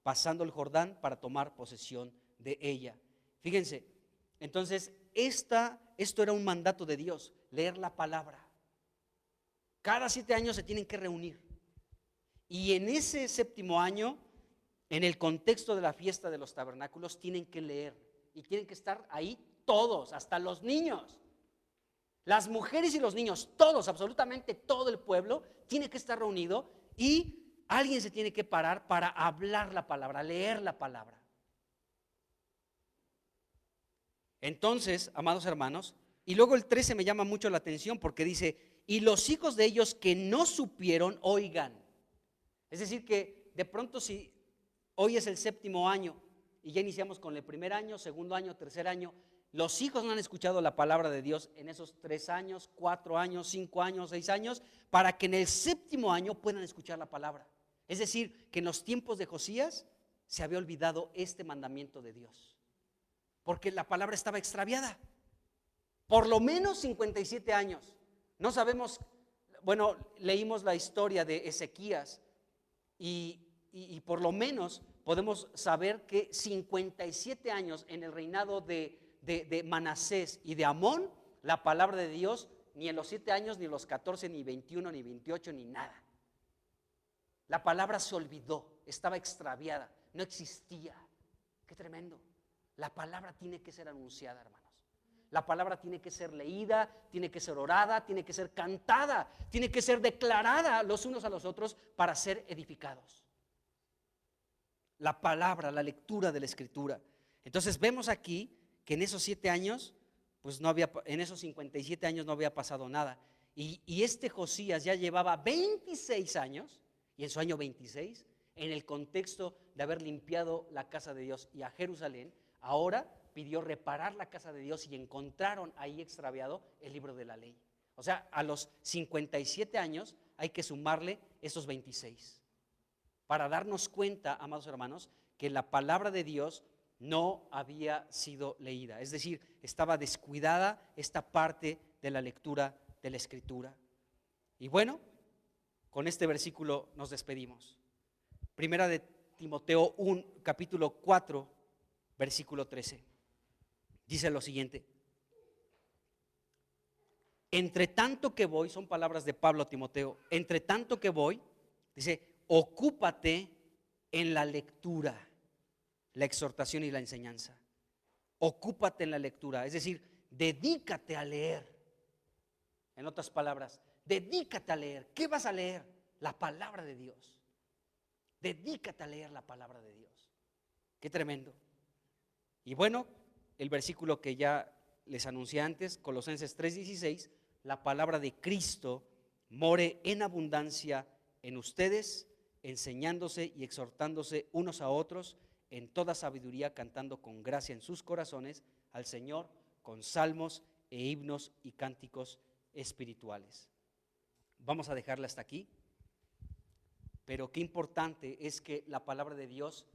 pasando el Jordán para tomar posesión de ella. Fíjense, entonces esto era un mandato de Dios, leer la palabra. Cada 7 años se tienen que reunir. Y en ese 7º año, en el contexto de la fiesta de los tabernáculos, tienen que leer. Y tienen que estar ahí todos, hasta los niños. Las mujeres y los niños, todos, absolutamente todo el pueblo, tiene que estar reunido y alguien se tiene que parar para hablar la palabra, leer la palabra. Entonces, amados hermanos, y luego el 13 me llama mucho la atención porque dice, y los hijos de ellos que no supieron, oigan. Es decir que de pronto si hoy es el 7º año y ya iniciamos con el 1er año, 2º año, 3er año, los hijos no han escuchado la palabra de Dios en esos 3 años, 4 años, 5 años, 6 años, para que en el 7º año puedan escuchar la palabra. Es decir, que en los tiempos de Josías se había olvidado este mandamiento de Dios, porque la palabra estaba extraviada. Por lo menos 57 años. No sabemos, bueno, leímos la historia de Ezequías y por lo menos podemos saber que 57 años en el reinado de Manasés y de Amón, la palabra de Dios, ni en los 7 años, ni en los 14, ni 21, ni 28, ni nada. La palabra se olvidó, estaba extraviada, no existía. Qué tremendo. La palabra tiene que ser anunciada, hermanos. La palabra tiene que ser leída, tiene que ser orada, tiene que ser cantada, tiene que ser declarada los unos a los otros para ser edificados. La palabra, la lectura de la Escritura. Entonces vemos aquí que en esos 7 años, pues no había, en esos 57 años no había pasado nada. Y este Josías ya llevaba 26 años, y en su año 26, en el contexto de haber limpiado la casa de Dios y a Jerusalén, ahora pidió reparar la casa de Dios y encontraron ahí extraviado el libro de la ley. O sea, a los 57 años hay que sumarle esos 26 para darnos cuenta, amados hermanos, que la palabra de Dios no había sido leída. Es decir, estaba descuidada esta parte de la lectura de la Escritura. Y bueno, con este versículo nos despedimos. Primera de Timoteo 1, capítulo 4, versículo 13. Dice lo siguiente: entre tanto que voy, son palabras de Pablo a Timoteo, entre tanto que voy, dice, ocúpate en la lectura, la exhortación y la enseñanza. Ocúpate en la lectura, es decir, dedícate a leer. En otras palabras, dedícate a leer. ¿Qué vas a leer? La palabra de Dios. Dedícate a leer la palabra de Dios. Qué tremendo. Y bueno, el versículo que ya les anuncié antes, Colosenses 3:16, la palabra de Cristo more en abundancia en ustedes, enseñándose y exhortándose unos a otros en toda sabiduría, cantando con gracia en sus corazones al Señor con salmos e himnos y cánticos espirituales. Vamos a dejarla hasta aquí, pero qué importante es que la palabra de Dios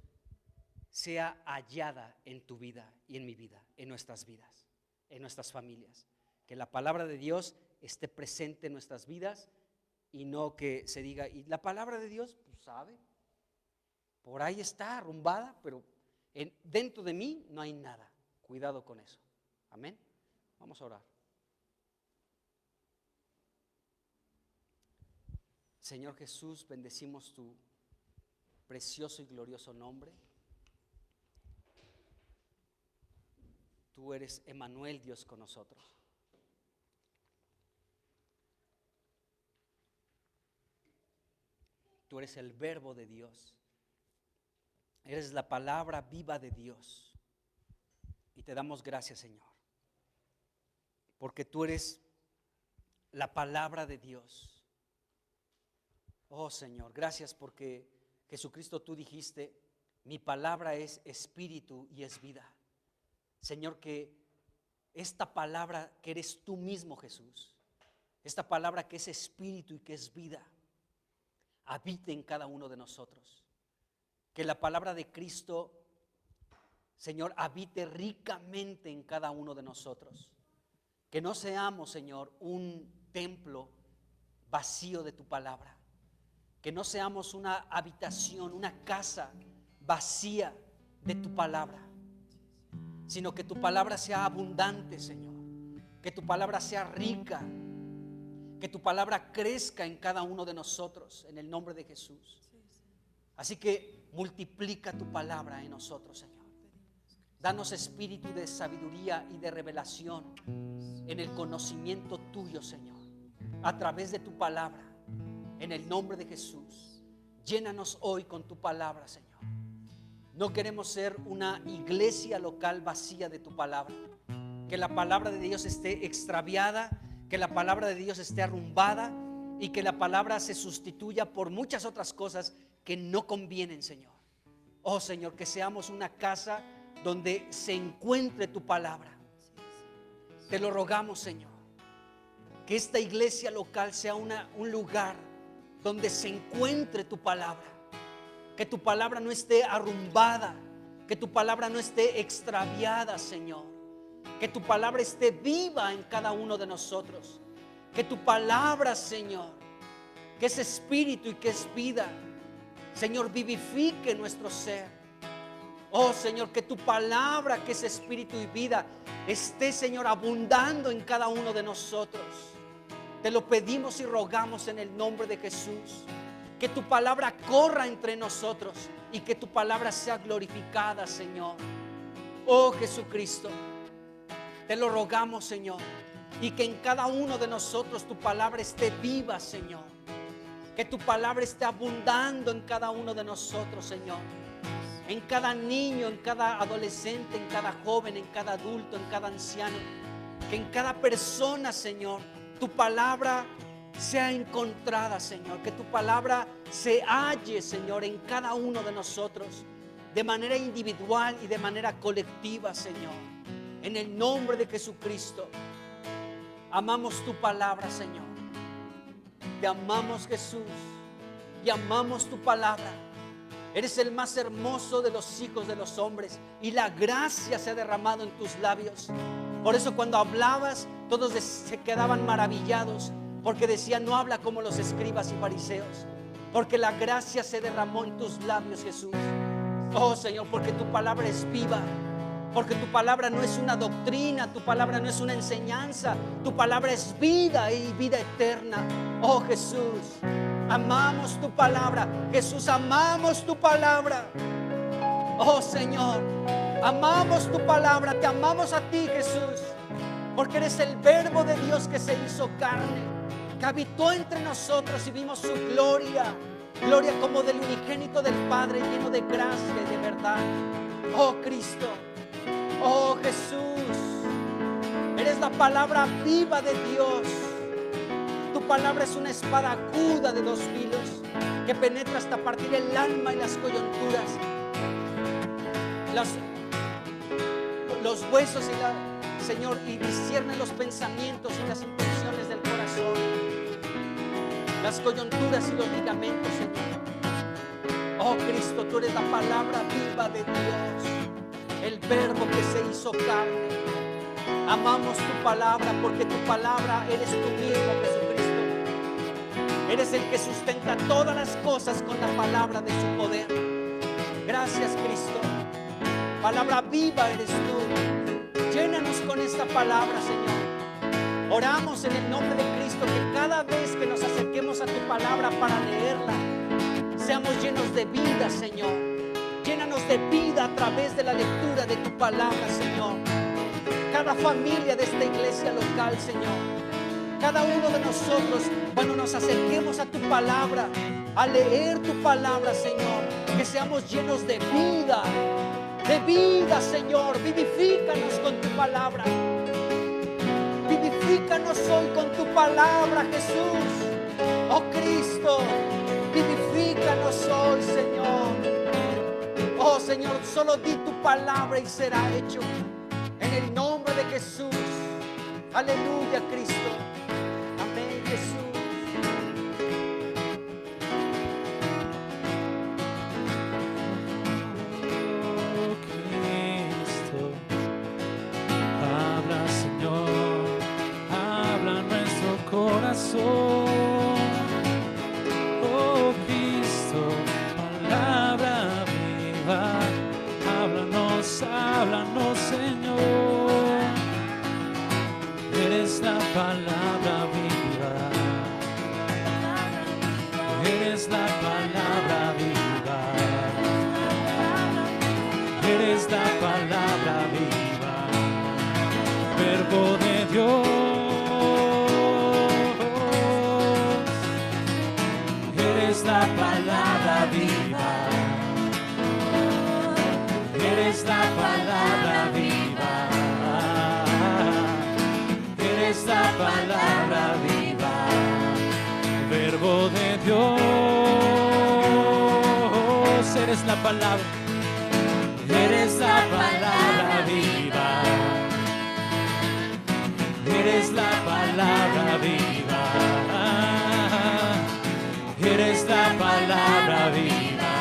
sea hallada en tu vida y en mi vida, en nuestras vidas, en nuestras familias. Que la palabra de Dios esté presente en nuestras vidas y no que se diga, y la palabra de Dios, pues sabe, por ahí está arrumbada, pero dentro de mí no hay nada. Cuidado con eso. Amén. Vamos a orar. Señor Jesús, bendecimos tu precioso y glorioso nombre. Tú eres Emmanuel, Dios con nosotros. Tú eres el verbo de Dios. Eres la palabra viva de Dios. Y te damos gracias, Señor, porque tú eres la palabra de Dios. Oh Señor, gracias porque Jesucristo, tú dijiste, mi palabra es espíritu y es vida. Señor, que esta palabra que eres tú mismo, Jesús, esta palabra que es espíritu y que es vida, habite en cada uno de nosotros. Que la palabra de Cristo, Señor, habite ricamente en cada uno de nosotros. Que no seamos, Señor, un templo vacío de tu palabra. Que no seamos una habitación, una casa vacía de tu palabra, sino que tu palabra sea abundante, Señor. Que tu palabra sea rica. Que tu palabra crezca en cada uno de nosotros, en el nombre de Jesús. Así que multiplica tu palabra en nosotros, Señor. Danos espíritu de sabiduría y de revelación en el conocimiento tuyo, Señor, a través de tu palabra, en el nombre de Jesús. Llénanos hoy con tu palabra, Señor. No queremos ser una iglesia local vacía de tu palabra. Que la palabra de Dios esté extraviada, que la palabra de Dios esté arrumbada y que la palabra se sustituya por muchas otras cosas que no convienen, Señor. Oh Señor, que seamos una casa donde se encuentre tu palabra. Te lo rogamos, Señor. Que esta iglesia local sea un lugar donde se encuentre tu palabra. Que tu palabra no esté arrumbada, que tu palabra no esté extraviada, Señor. Que tu palabra esté viva en cada uno de nosotros. Que tu palabra, Señor, que es espíritu y que es vida, Señor, vivifique nuestro ser. Oh Señor, que tu palabra, que es espíritu y vida, esté, Señor, abundando en cada uno de nosotros. Te lo pedimos y rogamos en el nombre de Jesús. Que tu palabra corra entre nosotros y que tu palabra sea glorificada, Señor. Oh Jesucristo, te lo rogamos, Señor, y que en cada uno de nosotros tu palabra esté viva, Señor. Que tu palabra esté abundando en cada uno de nosotros, Señor. En cada niño, en cada adolescente, en cada joven, en cada adulto, en cada anciano. Que en cada persona, Señor, tu palabra sea encontrada, Señor. Que tu palabra se halle, Señor, en cada uno de nosotros, de manera individual y de manera colectiva, Señor. En el nombre de Jesucristo. Amamos tu palabra, Señor. Te amamos, Jesús, y amamos tu palabra. Eres el más hermoso de los hijos de los hombres y la gracia se ha derramado en tus labios. Por eso cuando hablabas, todos se quedaban maravillados, porque decían, no habla como los escribas y fariseos, porque la gracia se derramó en tus labios, Jesús. Oh Señor, porque tu palabra es viva, Porque tu palabra no es una doctrina, tu palabra no es una enseñanza, tu palabra es vida y vida eterna. Oh Jesús, amamos tu palabra. Jesús, amamos tu palabra. Oh Señor, amamos tu palabra, te amamos a ti, Jesús, porque eres el verbo de Dios que se hizo carne, que habitó entre nosotros y vimos su gloria, gloria como del unigénito del Padre, lleno de gracia y de verdad. Oh Cristo, oh Jesús, eres la palabra viva de Dios. Tu palabra es una espada aguda de 2 filos que penetra hasta partir el alma y las coyunturas, los huesos y Señor, y discierne los pensamientos y las intenciones del corazón, las coyunturas y los ligamentos, Señor. Oh Cristo, tú eres la palabra viva de Dios, el verbo que se hizo carne. Amamos tu palabra porque tu palabra eres tú mismo, Jesucristo. Eres el que sustenta todas las cosas con la palabra de su poder. Gracias, Cristo. Palabra viva eres tú. Llénanos con esta palabra, Señor. Oramos en el nombre de Cristo que cada vez que nos acerquemos a tu palabra para leerla, seamos llenos de vida, Señor. Llénanos de vida a través de la lectura de tu palabra, Señor. Cada familia de esta iglesia local, Señor. Cada uno de nosotros, cuando nos acerquemos a tu palabra, a leer tu palabra, Señor, que seamos llenos de vida, Señor. Vivifícanos con tu palabra. Vivifícanos hoy con tu palabra, Jesús. Oh Cristo, vivifícanos hoy, Señor. Oh Señor, solo di tu palabra y será hecho. En el nombre de Jesús. Aleluya, Cristo. Amén, Jesús.
Oh Cristo, palabra viva, háblanos, Señor. Eres la palabra viva, eres la palabra viva, eres la palabra viva, verbo de Dios. La palabra viva, eres la palabra viva, eres la palabra viva, verbo de Dios, eres la palabra viva, eres la palabra viva. Eres la palabra viva,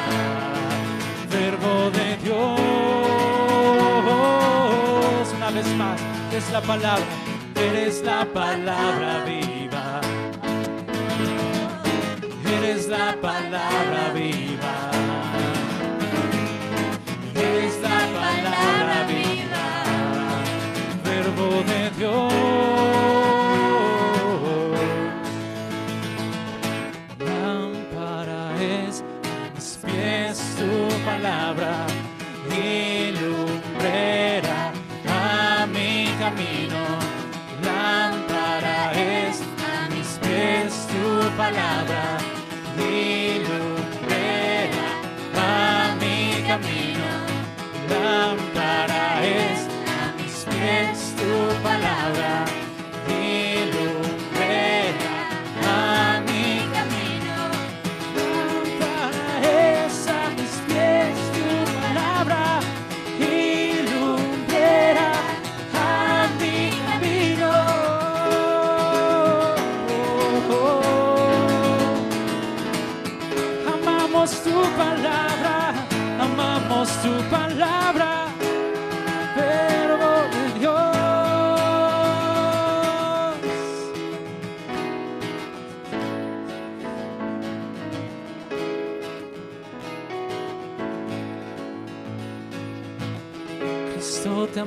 verbo de Dios. Una vez más, es la palabra, eres la palabra viva. Eres la palabra viva. Eres la palabra viva, verbo de Dios. Palabra y lumbrera a mi camino, lámpara es a mis pies tu palabra y lumbrera a mi camino, lámpara es a mis pies tu palabra y lumbrera a mi camino, lámpara es a mis pies tu palabra y lumbrera a mi camino. Amamos tu palabra, amamos tu palabra. Cristo te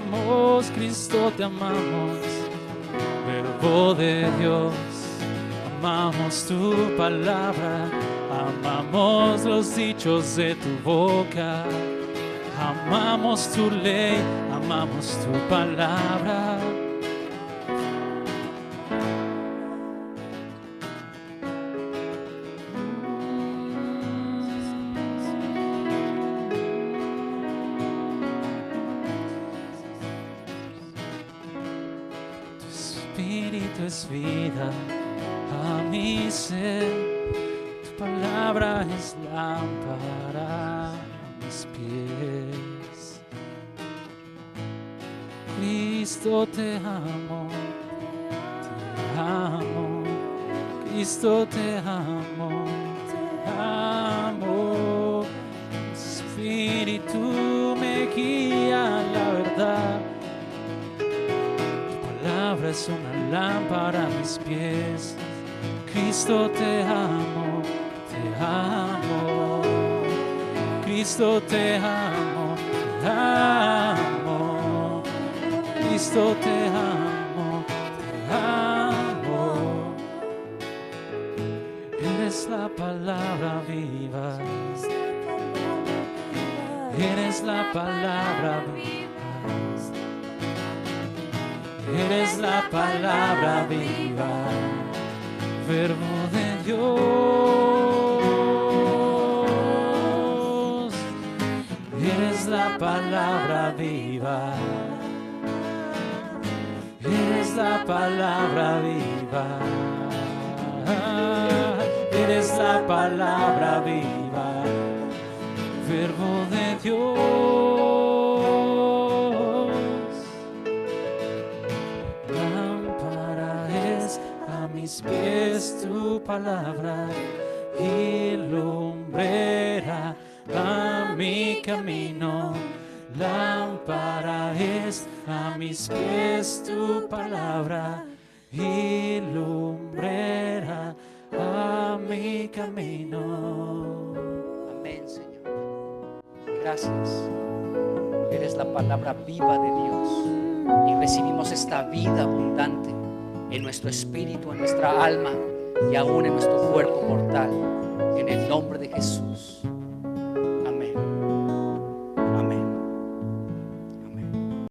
amamos, Cristo te amamos, Verbo de Dios, amamos tu palabra, amamos los dichos de tu boca, amamos tu ley, amamos tu palabra. Espíritu es vida a mi ser, tu palabra es lámpara a mis pies. Cristo te amo, Cristo te amo, Espíritu me guía a la verdad. Es una lámpara a mis pies. Cristo te amo, Cristo te amo, Cristo te amo. Eres la palabra viva, eres la palabra viva. Eres la palabra viva, Verbo de Dios. Eres la palabra viva, eres la palabra viva, eres la palabra viva, Verbo de Dios. Mis pies tu palabra y lumbrera a mi camino. Lámpara es a mis pies tu palabra y lumbrera a mi camino.
Amén, Señor. Gracias. Eres la palabra viva de Dios y recibimos esta vida abundante en nuestro espíritu, en nuestra alma y aún en nuestro cuerpo mortal, en el nombre de Jesús.